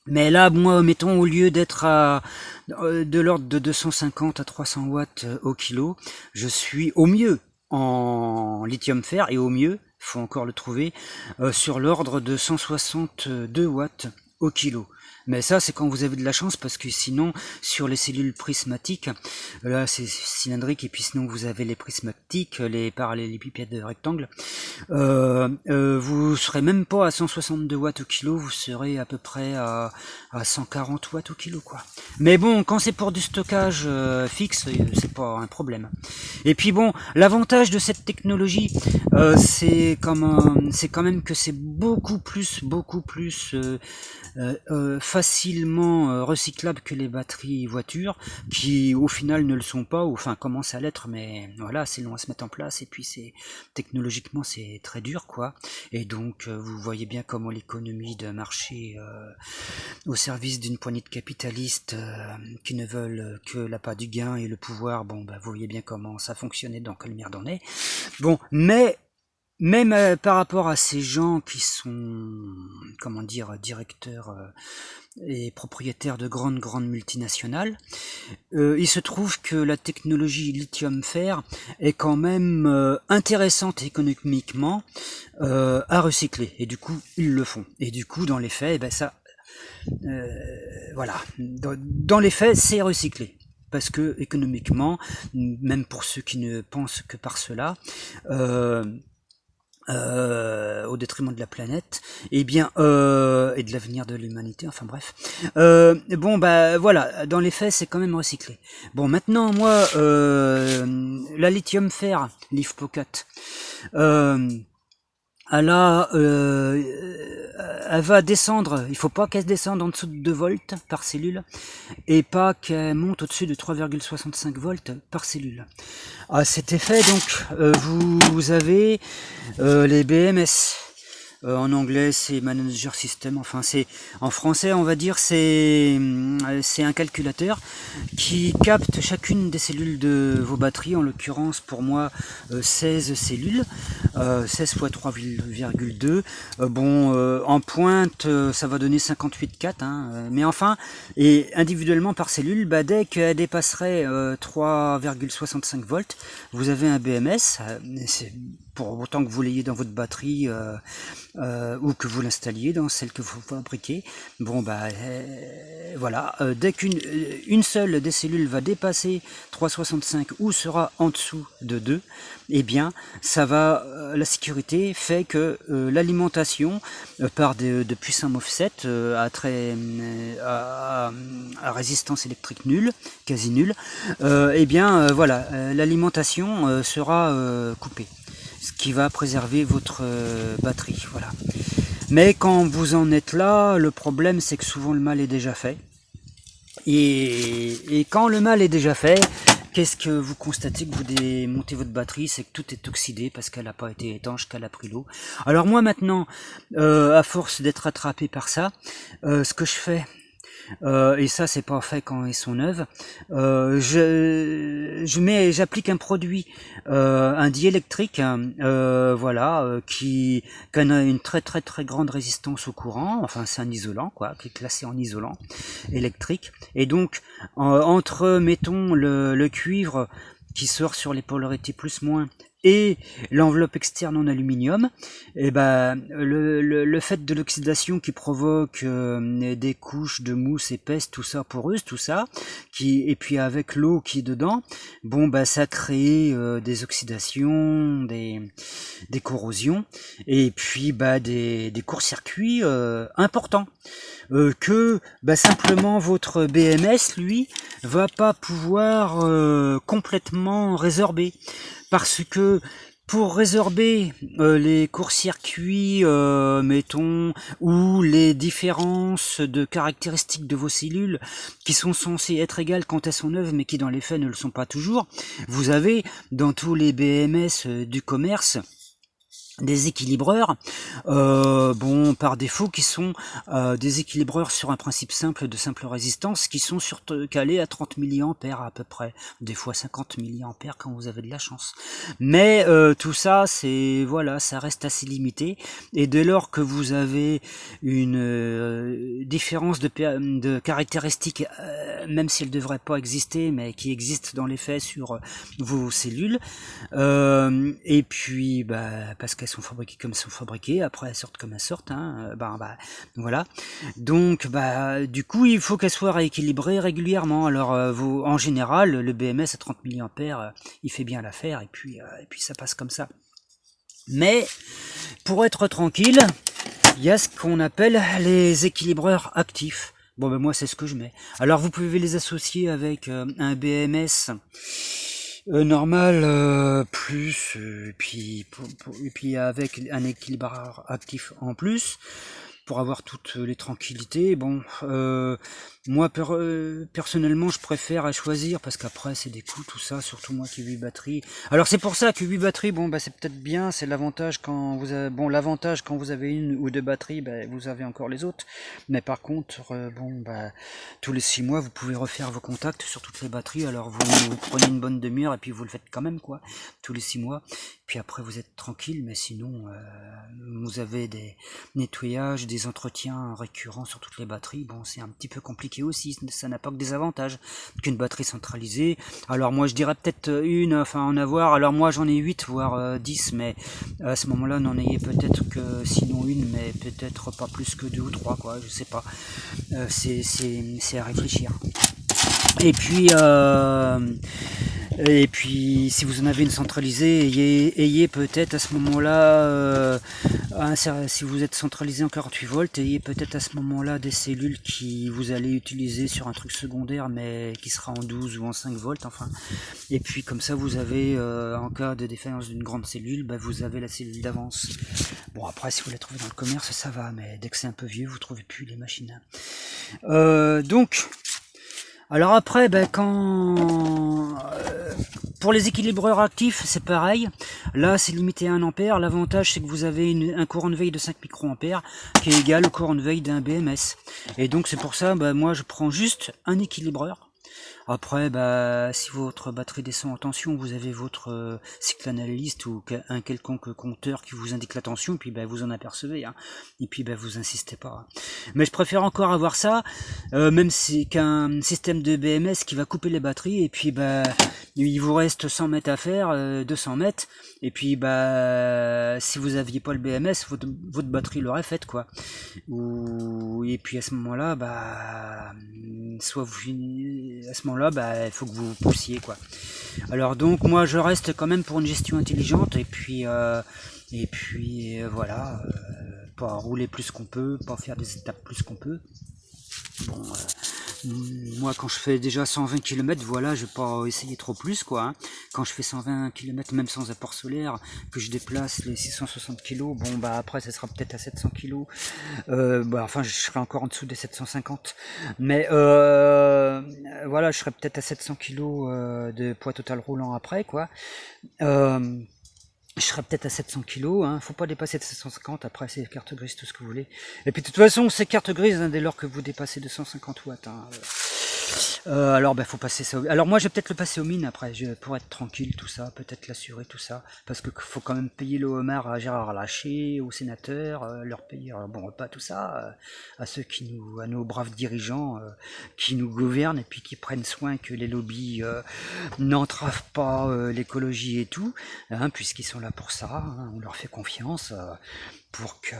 Mais là, moi, mettons, au lieu d'être de l'ordre de 250 à 300 watts au kilo, je suis au mieux en lithium-fer et au mieux, il faut encore le trouver, sur l'ordre de 162 watts au kilo. Mais ça, c'est quand vous avez de la chance, parce que sinon, sur les cellules prismatiques, là, c'est cylindrique, et puis sinon, vous avez les prismatiques, les parallélépipèdes rectangles, vous serez même pas à 162 watts au kilo, vous serez à peu près à 140 watts au kilo, quoi. Mais bon, quand c'est pour du stockage fixe, c'est pas un problème. Et puis bon, l'avantage de cette technologie, c'est quand même que c'est beaucoup plus facilement recyclable que les batteries voitures, qui au final ne le sont pas, ou enfin commencent à l'être, mais voilà, c'est long à se mettre en place, et puis technologiquement c'est très dur, quoi. Et donc vous voyez bien comment l'économie de marché au service d'une poignée de capitalistes qui ne veulent que l'appât du gain et le pouvoir, vous voyez bien comment ça fonctionnait, dans quelle merde on est. Bon, mais même par rapport à ces gens qui sont, comment dire, directeurs et propriétaires de grandes multinationales, il se trouve que la technologie lithium-fer est quand même intéressante économiquement à recycler. Et du coup, ils le font. Et du coup, dans les faits, voilà. Dans les faits, c'est recyclé. Parce que économiquement, même pour ceux qui ne pensent que par cela, au détriment de la planète, et de l'avenir de l'humanité, enfin bref. Voilà, dans les faits, c'est quand même recyclé. Bon, maintenant, moi, la lithium-fer, Leaf Pocket, elle va descendre, il faut pas qu'elle descende en dessous de 2 volts par cellule, et pas qu'elle monte au-dessus de 3,65 volts par cellule. À cet effet, donc, vous avez les BMS. En anglais, c'est Manager System. Enfin, en français, on va dire, c'est un calculateur qui capte chacune des cellules de vos batteries. En l'occurrence, pour moi, 16 cellules, 16 fois 3,2. En pointe, ça va donner 58,4. Mais enfin, et individuellement par cellule, dès qu'elle dépasserait 3,65 volts, vous avez un BMS. C'est pour autant que vous l'ayez dans votre batterie ou que vous l'installiez dans celle que vous fabriquez. Voilà, dès qu'une seule des cellules va dépasser 3,65 ou sera en dessous de 2, la sécurité fait que l'alimentation par de puissants offset à résistance électrique nulle, quasi nulle, l'alimentation sera coupée, ce qui va préserver votre batterie, voilà. Mais quand vous en êtes là, le problème c'est que souvent le mal est déjà fait. Et quand le mal est déjà fait, qu'est-ce que vous constatez que vous démontez votre batterie? C'est que tout est oxydé parce qu'elle n'a pas été étanche, qu'elle a pris l'eau. Alors moi maintenant, à force d'être attrapé par ça, ce que je fais, et ça c'est pas fait quand elles sont neuves, j'applique un produit, un diélectrique, qui a une très très très grande résistance au courant. Enfin c'est un isolant quoi, qui est classé en isolant électrique. Et donc entre mettons le cuivre qui sort sur les polarités plus moins et l'enveloppe externe en aluminium, et le fait de l'oxydation qui provoque des couches de mousse épaisse, tout ça poreuse, tout ça, et puis avec l'eau qui est dedans, ça crée des oxydations, des corrosions, et puis des court-circuits importants. Que simplement votre BMS lui va pas pouvoir complètement résorber, parce que pour résorber les court-circuits, mettons, ou les différences de caractéristiques de vos cellules qui sont censées être égales quand elles sont neuves mais qui dans les faits ne le sont pas toujours, vous avez dans tous les BMS du commerce des équilibreurs, par défaut, qui sont des équilibreurs sur un principe simple de simple résistance, qui sont calés à 30 mA à peu près, des fois 50 mA quand vous avez de la chance. Mais tout ça, ça reste assez limité, et dès lors que vous avez une différence de caractéristiques, même si elle ne devrait pas exister, mais qui existe dans les faits sur vos cellules, et puis parce qu'elles sont fabriquées comme elles sont fabriquées, après elles sortent comme elles sortent, voilà. Donc du coup il faut qu'elles soient rééquilibrées régulièrement. Alors en général le BMS à 30 mA il fait bien l'affaire, et puis ça passe comme ça. Mais pour être tranquille, il y a ce qu'on appelle les équilibreurs actifs. Moi c'est ce que je mets. Alors vous pouvez les associer avec un BMS normal plus, et puis avec un équilibreur actif en plus, pour avoir toutes les tranquillités. Moi personnellement je préfère à choisir, parce qu'après c'est des coûts tout ça, surtout moi qui ai 8 batteries. Alors c'est pour ça que 8 batteries, c'est peut-être bien, c'est l'avantage quand vous avez, l'avantage quand vous avez une ou deux batteries, vous avez encore les autres. Mais par contre, tous les 6 mois vous pouvez refaire vos contacts sur toutes les batteries. Alors vous prenez une bonne demi-heure et puis vous le faites quand même quoi, tous les 6 mois. Puis après vous êtes tranquille, mais sinon vous avez des nettoyages, des entretiens récurrents sur toutes les batteries. C'est un petit peu compliqué aussi, ça n'a pas que des avantages qu'une batterie centralisée. Alors moi je dirais peut-être en avoir, alors moi j'en ai 8 voire 10, mais à ce moment là n'en ayez peut-être que sinon une, mais peut-être pas plus que 2 ou 3 quoi, je sais pas. C'est à réfléchir. Et puis si vous en avez une centralisée, ayez peut-être à ce moment-là, si vous êtes centralisé en 48 volts, ayez peut-être à ce moment-là des cellules qui vous allez utiliser sur un truc secondaire, mais qui sera en 12 ou en 5 volts, enfin. Et puis comme ça vous avez, en cas de défaillance d'une grande cellule, vous avez la cellule d'avance. Après si vous la trouvez dans le commerce ça va, mais dès que c'est un peu vieux vous trouvez plus les machines. Alors après, pour les équilibreurs actifs, c'est pareil. Là, c'est limité à 1 ampère. L'avantage, c'est que vous avez un courant de veille de 5 microampères qui est égal au courant de veille d'un BMS. Et donc, c'est pour ça, moi, je prends juste un équilibreur. Après, si votre batterie descend en tension, vous avez votre cycle analyste ou un quelconque compteur qui vous indique la tension, puis vous en apercevez, et puis vous insistez pas. Mais je préfère encore avoir ça, même si qu'un système de BMS qui va couper les batteries, et puis il vous reste 100 mètres à faire, 200 mètres, et puis si vous aviez pas le BMS, votre batterie l'aurait faite quoi. Et puis à ce moment-là, il faut que vous poussiez quoi. Alors donc moi je reste quand même pour une gestion intelligente, et puis pas rouler plus qu'on peut, pas faire des étapes plus qu'on peut. Moi, quand je fais déjà 120 km, voilà, je vais pas essayer trop plus, quoi. Hein. Quand je fais 120 km, même sans apport solaire, que je déplace les 660 kg, bon, bah après, ça sera peut-être à 700 kg. Bah, enfin, je serai encore en dessous des 750. Mais voilà, je serai peut-être à 700 kg de poids total roulant après, quoi. Je serai peut-être à 700 kg, hein. Faut pas dépasser de 750, après c'est carte grise, tout ce que vous voulez. Et puis de toute façon, c'est carte grise hein, dès lors que vous dépassez 250 watts. Hein. Alors ben faut passer ça. Alors moi je vais peut-être le passer aux mines après, pour être tranquille, tout ça, peut-être l'assurer, tout ça, parce que faut quand même payer le homard à Gérard Larcher, aux sénateurs, leur payer bon repas, tout ça, à ceux à nos braves dirigeants qui nous gouvernent et puis qui prennent soin que les lobbies n'entravent pas l'écologie et tout, hein, puisqu'ils sont là pour ça, hein, on leur fait confiance. Pour que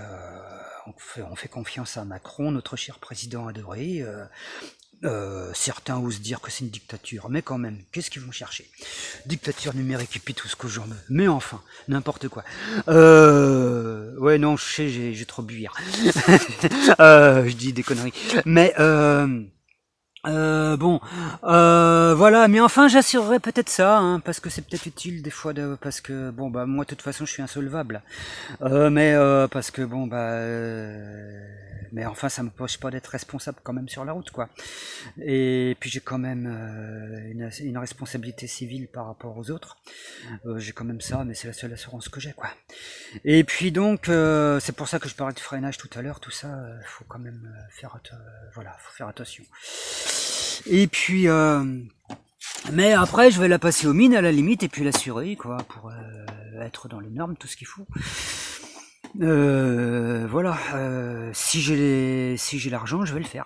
on fait confiance à Macron, notre cher président adoré. Certains osent dire que c'est une dictature, mais quand même, qu'est-ce qu'ils vont chercher? Dictature numérique et puis tout ce que j'en veux. Mais enfin, n'importe quoi. Ouais, non, je sais, j'ai trop bu hier. Je dis des conneries. Mais bon, voilà, mais enfin j'assurerai peut-être ça, hein, parce que c'est peut-être utile des fois, parce que bon bah moi de toute façon je suis insolvable, mais parce que bon bah, mais enfin ça m'empêche pas d'être responsable quand même sur la route quoi. Et puis j'ai quand même une responsabilité civile par rapport aux autres. J'ai quand même ça, mais c'est la seule assurance que j'ai quoi. Et puis donc c'est pour ça que je parlais de freinage tout à l'heure, tout ça, faut quand même voilà, faut faire attention. Et puis mais après je vais la passer aux mines à la limite et puis l'assurer quoi pour être dans les normes, tout ce qu'il faut. Voilà, si j'ai l'argent, je vais le faire.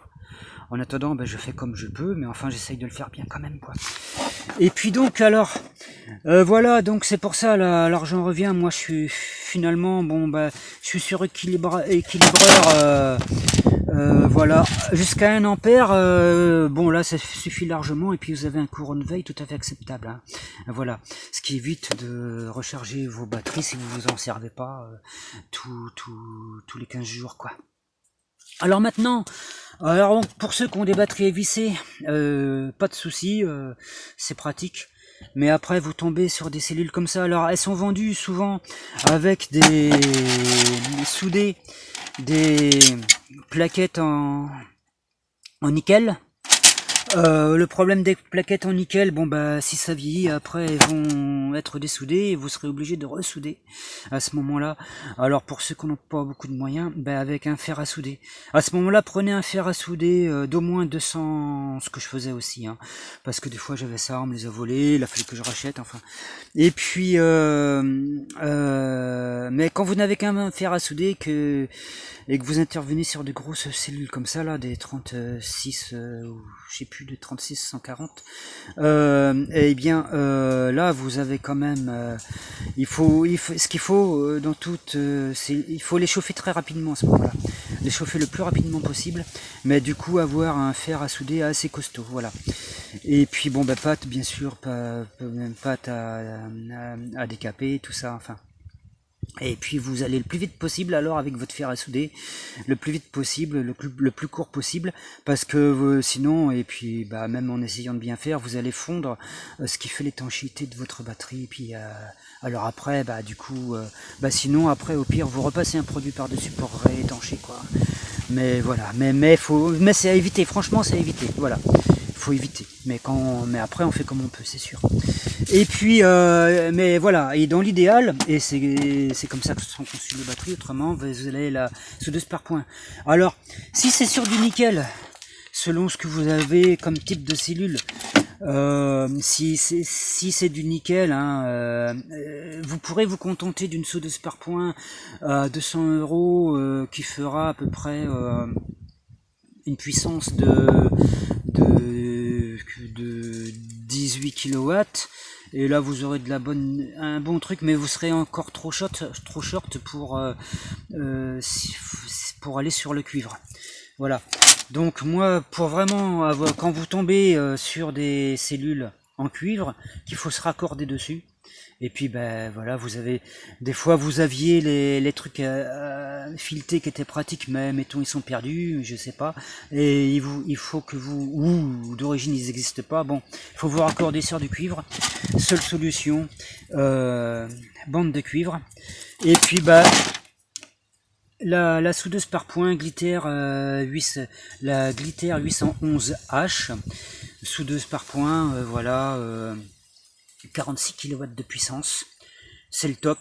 En attendant, ben, je fais comme je peux, mais enfin j'essaye de le faire bien quand même quoi. Et puis donc alors, voilà, donc c'est pour ça l'argent revient. Moi je suis finalement bon bah je suis sur équilibreur. Voilà, jusqu'à 1 ampère, bon là ça suffit largement et puis vous avez un courant de veille tout à fait acceptable. Hein. Voilà, ce qui évite de recharger vos batteries si vous vous en servez pas tous les 15 jours quoi. Alors maintenant, pour ceux qui ont des batteries évissées, pas de souci, c'est pratique. Mais après vous tombez sur des cellules comme ça. Alors elles sont vendues souvent avec des soudées, des plaquettes en nickel. Le problème des plaquettes en nickel, bon bah si ça vieillit, après elles vont être dessoudées et vous serez obligé de ressouder à ce moment-là. Alors pour ceux qui n'ont pas beaucoup de moyens, bah avec un fer à souder. À ce moment-là, prenez un fer à souder d'au moins 200, ce que je faisais aussi, hein, parce que des fois j'avais ça, on me les a volés, il a fallu que je rachète, enfin. Et puis, mais quand vous n'avez qu'un fer à souder et que vous intervenez sur de grosses cellules comme ça, là, des 36, ou je sais plus, de 36, 140, eh bien, là, vous avez quand même, ce qu'il faut dans toutes, il faut les chauffer très rapidement à ce moment-là, les chauffer le plus rapidement possible, mais du coup avoir un fer à souder assez costaud, voilà. Et puis bon, bah pâte, bien sûr, pâte à décaper, tout ça, enfin. Et puis vous allez le plus vite possible alors avec votre fer à souder, le plus vite possible, le plus court possible, parce que sinon, et puis bah même en essayant de bien faire, vous allez fondre ce qui fait l'étanchéité de votre batterie. Et puis alors après, bah du coup, sinon après au pire vous repassez un produit par-dessus pour réétancher quoi. Mais voilà, mais c'est à éviter, franchement c'est à éviter, voilà. Faut éviter, mais après on fait comme on peut, c'est sûr. Et puis mais voilà, et dans l'idéal, et c'est comme ça que sont conçues les batteries, autrement vous allez la soudeuse par point. Alors si c'est sur du nickel, selon ce que vous avez comme type de cellule, si c'est du nickel, hein, vous pourrez vous contenter d'une soudeuse par point à 200 € qui fera à peu près une puissance de 18 kW, et là vous aurez un bon truc, mais vous serez encore trop short pour aller sur le cuivre. Voilà. Donc moi, pour vraiment quand vous tombez sur des cellules en cuivre, qu'il faut se raccorder dessus, Et puis ben voilà, vous avez des fois vous aviez les trucs filetés qui étaient pratiques, mais mettons ils sont perdus, je sais pas, et il faut que vous, ou d'origine ils n'existent pas, bon, il faut vous raccorder sur du cuivre. Seule solution, bande de cuivre. Et puis bah la soudeuse par point Glitter la Glitter 811H, soudeuse par point, voilà, 46 kW de puissance, c'est le top.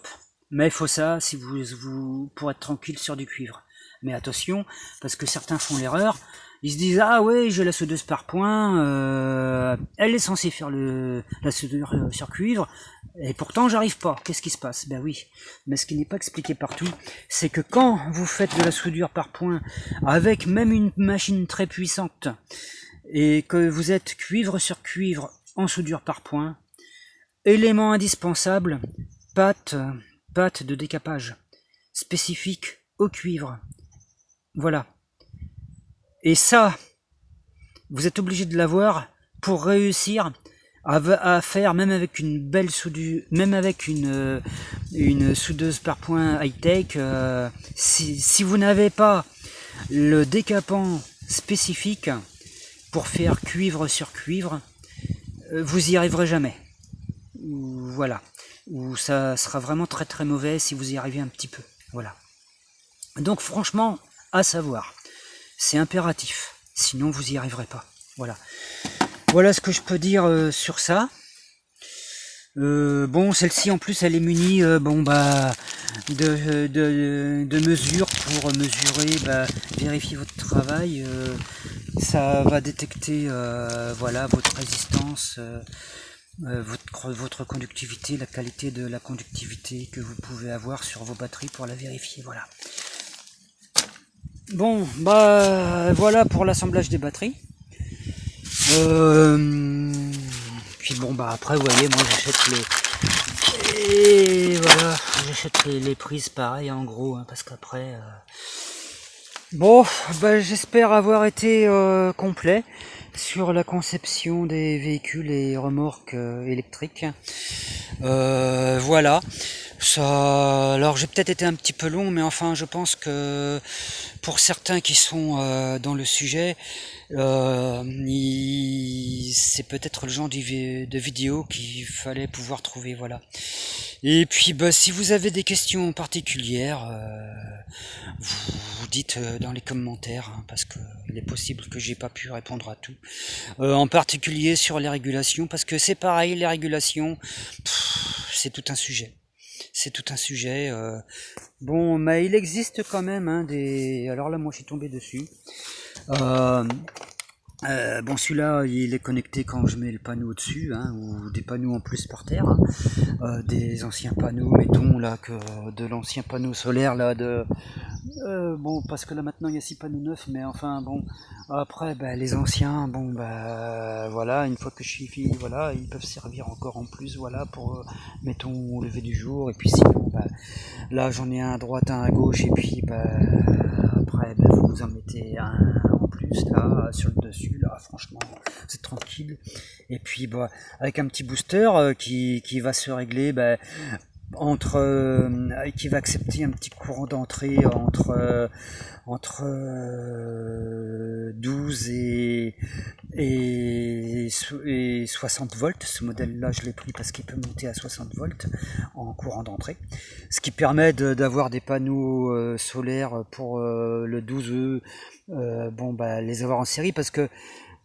Mais il faut ça si vous pour être tranquille sur du cuivre. Mais attention, parce que certains font l'erreur, ils se disent ah ouais j'ai la soudeuse par point, elle est censée faire la soudure sur cuivre, et pourtant j'arrive pas. Qu'est-ce qui se passe? Ben oui, mais ce qui n'est pas expliqué partout, c'est que quand vous faites de la soudure par point avec même une machine très puissante et que vous êtes cuivre sur cuivre en soudure par point, élément indispensable, pâte de décapage spécifique au cuivre. Voilà. Et ça, vous êtes obligé de l'avoir pour réussir à faire, même avec une belle soudure, même avec une soudeuse par point high-tech, si vous n'avez pas le décapant spécifique pour faire cuivre sur cuivre, vous y arriverez jamais. Voilà. Ou ça sera vraiment très très mauvais si vous y arrivez un petit peu. Voilà. Donc franchement, à savoir, c'est impératif. Sinon vous y arriverez pas. Voilà. Voilà ce que je peux dire sur ça. Bon, celle-ci en plus elle est munie de mesures pour mesurer, vérifier votre travail. Ça va détecter voilà votre résistance. Votre conductivité, la qualité de la conductivité que vous pouvez avoir sur vos batteries pour la vérifier, voilà. Bon, voilà pour l'assemblage des batteries. Puis bon, après, vous voyez, moi j'achète les prises pareil en gros, hein, parce qu'après... Bon, j'espère avoir été complet sur la conception des véhicules et remorques électriques. Voilà. Ça, alors j'ai peut-être été un petit peu long, mais enfin je pense que pour certains qui sont dans le sujet, c'est peut-être le genre de vidéo qu'il fallait pouvoir trouver, voilà. Et puis si vous avez des questions particulières, vous dites dans les commentaires, hein, parce que il est possible que j'ai pas pu répondre à tout. En particulier sur les régulations, parce que c'est pareil, les régulations, c'est tout un sujet. C'est tout un sujet. Bon, mais il existe quand même des... Alors là, moi, je suis tombé dessus. Bon, celui-là, il est connecté quand je mets le panneau au-dessus, ou des panneaux en plus par terre, des anciens panneaux, mettons là que de l'ancien panneau solaire là bon, parce que là maintenant il y a 6 panneaux neufs, mais enfin bon, après les anciens, voilà, une fois que je suis fini, voilà, ils peuvent servir encore en plus, voilà, pour mettons au lever du jour, et puis sinon là j'en ai un à droite, un à gauche, et puis après vous en mettez un en plus là sur le dessus, là franchement c'est tranquille. Et puis avec un petit booster qui va se régler qui va accepter un petit courant d'entrée entre 12 et 60 volts. Ce modèle là je l'ai pris parce qu'il peut monter à 60 volts en courant d'entrée, ce qui permet d'avoir des panneaux solaires pour le 12E, les avoir en série, parce que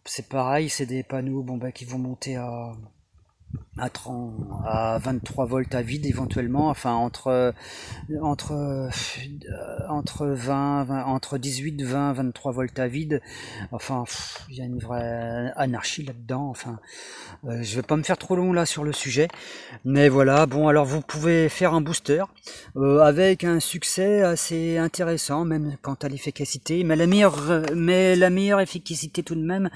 c'est pareil, c'est des panneaux qui vont monter à 23 volts à vide éventuellement, enfin entre 18, 20, 23 volts à vide, enfin il y a une vraie anarchie là-dedans, enfin je vais pas me faire trop long là sur le sujet, mais voilà. Bon, alors vous pouvez faire un booster avec un succès assez intéressant, même quant à l'efficacité, mais la meilleure efficacité tout de même,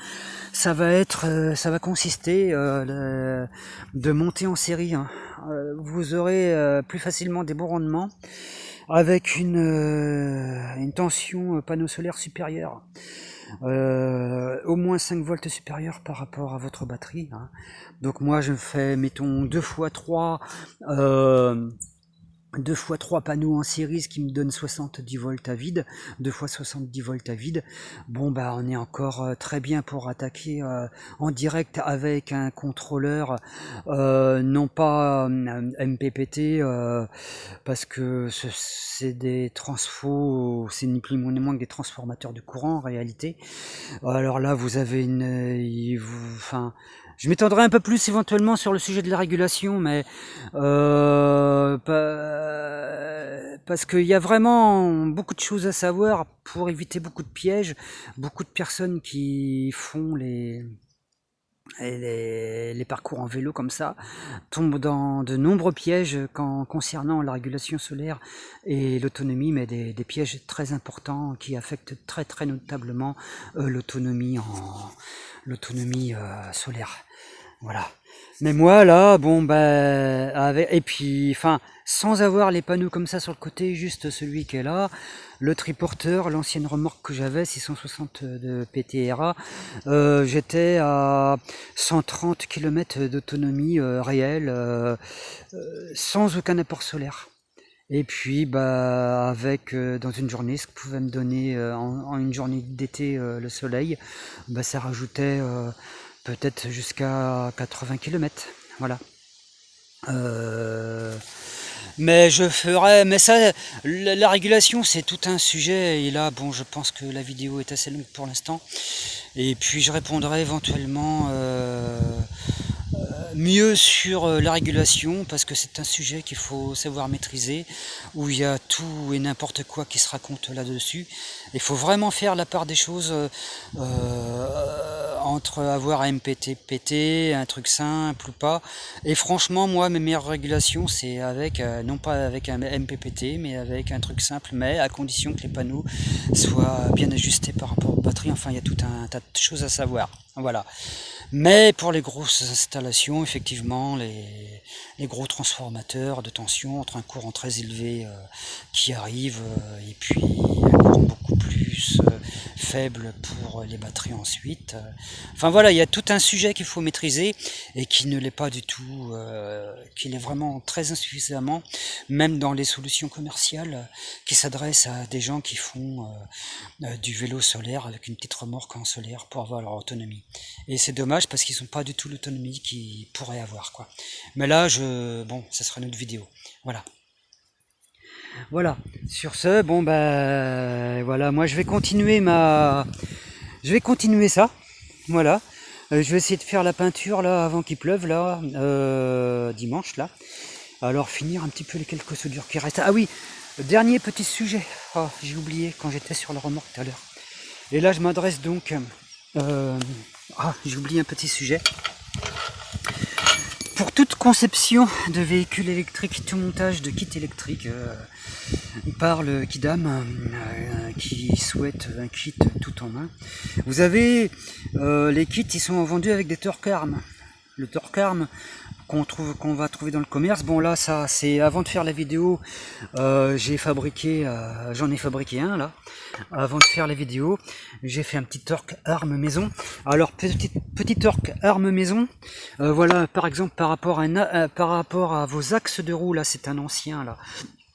ça va consister de monter en série. Vous aurez plus facilement des bons rendements avec une tension panneau solaire supérieure. au moins 5 volts supérieurs par rapport à votre batterie, hein. Donc moi je fais, mettons, 2 x 3, 2 x 3 panneaux en série, ce qui me donne 70 volts à vide, 2 x 70 volts à vide. Bon bah on est encore très bien pour attaquer en direct avec un contrôleur, non pas MPPT, parce que c'est des transfos, c'est ni plus ni moins que des transformateurs de courant en réalité. Alors là vous avez enfin, je m'étendrai un peu plus éventuellement sur le sujet de la régulation, mais parce qu'il y a vraiment beaucoup de choses à savoir pour éviter beaucoup de pièges. Beaucoup de personnes qui font les parcours en vélo comme ça tombent dans de nombreux pièges concernant la régulation solaire et l'autonomie, mais des pièges très importants qui affectent très très notablement l'autonomie solaire. Voilà. Mais moi là, bon et puis, enfin, sans avoir les panneaux comme ça sur le côté, juste celui qui est là, le triporteur, l'ancienne remorque que j'avais, 660 de PTRA, j'étais à 130 km d'autonomie réelle, sans aucun apport solaire. Et puis, avec dans une journée, ce que pouvait me donner en une journée d'été le soleil, ça rajoutait peut-être jusqu'à 80 km. Voilà. Mais ça, la régulation, c'est tout un sujet. Et là, bon, je pense que la vidéo est assez longue pour l'instant. Et puis, je répondrai éventuellement mieux sur la régulation, parce que c'est un sujet qu'il faut savoir maîtriser, où il y a tout et n'importe quoi qui se raconte là-dessus. Il faut vraiment faire la part des choses entre avoir un MPPT, un truc simple ou pas. Et franchement, moi, mes meilleures régulations, c'est avec, non pas avec un MPPT, mais avec un truc simple, mais à condition que les panneaux soient bien ajustés par rapport aux batteries. Enfin, il y a tout un tas de choses à savoir. Voilà. Mais pour les grosses installations, effectivement, les gros transformateurs de tension entre un courant très élevé qui arrive et puis un courant beaucoup plus faible pour les batteries ensuite. Enfin voilà, il y a tout un sujet qu'il faut maîtriser et qui ne l'est pas du tout, qui l'est vraiment très insuffisamment, même dans les solutions commerciales qui s'adressent à des gens qui font du vélo solaire avec une petite remorque en solaire pour avoir leur autonomie. Et c'est dommage parce qu'ils n'ont pas du tout l'autonomie qu'ils pourraient avoir, quoi. Mais là, bon, ça sera une autre vidéo. Voilà. Voilà. Sur ce, bon voilà, moi je vais continuer ça. Voilà. Je vais essayer de faire la peinture là avant qu'il pleuve là, dimanche là. Alors finir un petit peu les quelques soudures qui restent. Ah oui, dernier petit sujet. Oh, j'ai oublié quand j'étais sur la remorque tout à l'heure. Et là je m'adresse donc. J'ai oublié un petit sujet. Pour toute conception de véhicule électrique, tout montage de kit électrique par le Kidam qui souhaite un kit tout en main. Vous avez les kits, ils sont vendus avec des torque armes. Le torque arme qu'on va trouver dans le commerce. Bon là, ça c'est avant de faire la vidéo, j'en ai fabriqué un là. Avant de faire la vidéo, j'ai fait un petit torque arme maison. Alors petit torque arme maison. Voilà, par exemple par rapport à vos axes de roue là, c'est un ancien là,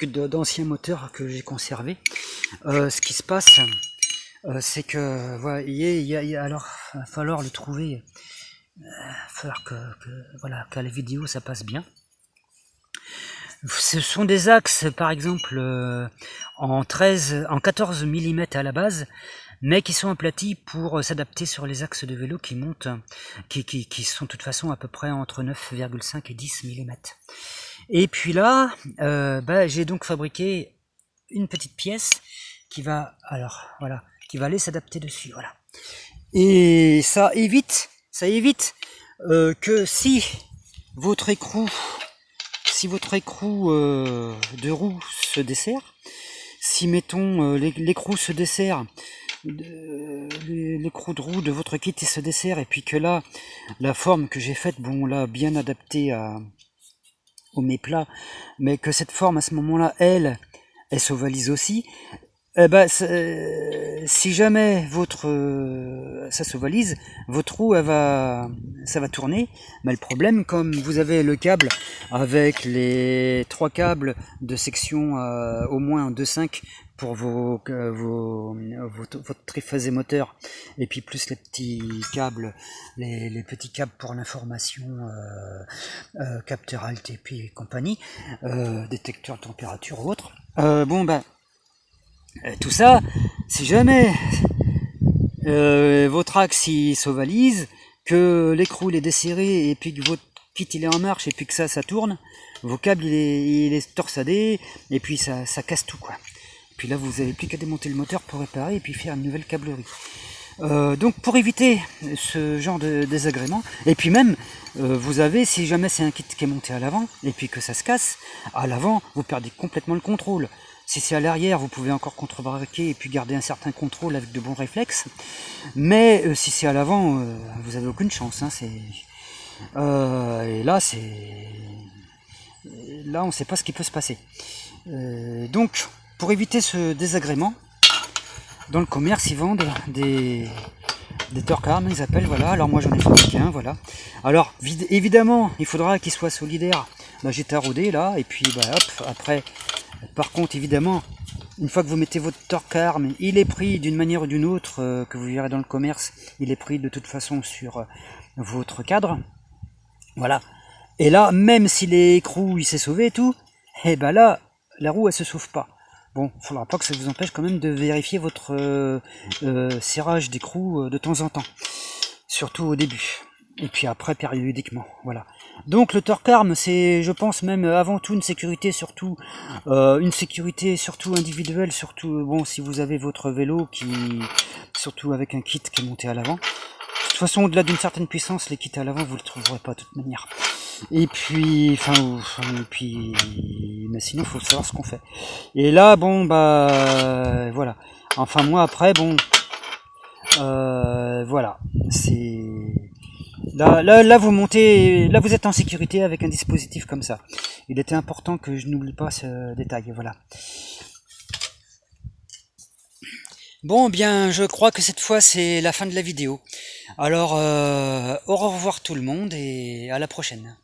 d'ancien moteur que j'ai conservé. Ce qui se passe, c'est que voilà, alors il va falloir le trouver. Il va falloir qu'à la vidéo ça passe bien. Ce sont des axes par exemple en 14 mm à la base, mais qui sont aplatis pour s'adapter sur les axes de vélo qui montent, qui sont de toute façon à peu près entre 9,5 et 10 mm. Et puis là, j'ai donc fabriqué une petite pièce qui va aller s'adapter dessus, voilà. Et ça évite que si votre écrou de roue se dessert, si mettons l'écrou se dessert, l'écrou de roue de votre kit se dessert, et puis que là la forme que j'ai faite, bon là bien adaptée au méplat, mais que cette forme à ce moment-là elle s'ovalise aussi, Eh ben, si jamais ça s'ovalise, votre roue, ça va tourner. Mais le problème, comme vous avez le câble avec les 3 câbles de section au moins 2,5 pour votre triphasé moteur, et puis plus les petits câbles, les petits câbles pour l'information, capteur LTP et compagnie, détecteur de température ou autre. Bon ben, tout ça, si jamais votre axe il s'ovalise, que l'écrou il est desserré et puis que votre kit il est en marche et puis que ça tourne, vos câbles il est torsadé et puis ça casse tout quoi. Puis là vous avez plus qu'à démonter le moteur pour réparer et puis faire une nouvelle câblerie. Donc pour éviter ce genre de désagrément, et puis même vous avez, si jamais c'est un kit qui est monté à l'avant et puis que ça se casse, à l'avant vous perdez complètement le contrôle. Si c'est à l'arrière, vous pouvez encore contrebraquer et puis garder un certain contrôle avec de bons réflexes. Mais si c'est à l'avant, vous avez aucune chance. Hein, et là, là, on ne sait pas ce qui peut se passer. Donc, pour éviter ce désagrément, dans le commerce, ils vendent des torque arms, ils appellent, voilà. Alors moi, j'en ai fabriqué un, voilà. Alors, évidemment, il faudra qu'il soit solidaire. Là, j'ai taraudé, là, et puis, bah, hop, après... Par contre, évidemment, une fois que vous mettez votre torque arme, il est pris d'une manière ou d'une autre, que vous verrez dans le commerce, il est pris de toute façon sur votre cadre. Voilà. Et là, même si l'écrou il s'est sauvé et tout, et ben là, la roue elle se sauve pas. Bon, il faudra pas que ça vous empêche quand même de vérifier votre serrage d'écrou de temps en temps. Surtout au début. Et puis après, périodiquement, voilà. Donc le torque arm, c'est, je pense même avant tout une sécurité, surtout individuelle, surtout bon si vous avez votre vélo surtout avec un kit qui est monté à l'avant. De toute façon, au-delà d'une certaine puissance, les kits à l'avant, vous le trouverez pas de toute manière. Et puis, mais sinon, faut savoir ce qu'on fait. Et là, bon, bah, voilà. Enfin, moi après, bon, voilà, c'est. Là, vous montez, là vous êtes en sécurité avec un dispositif comme ça. Il était important que je n'oublie pas ce détail, voilà. Bon, bien, je crois que cette fois c'est la fin de la vidéo. Alors, au revoir tout le monde et à la prochaine.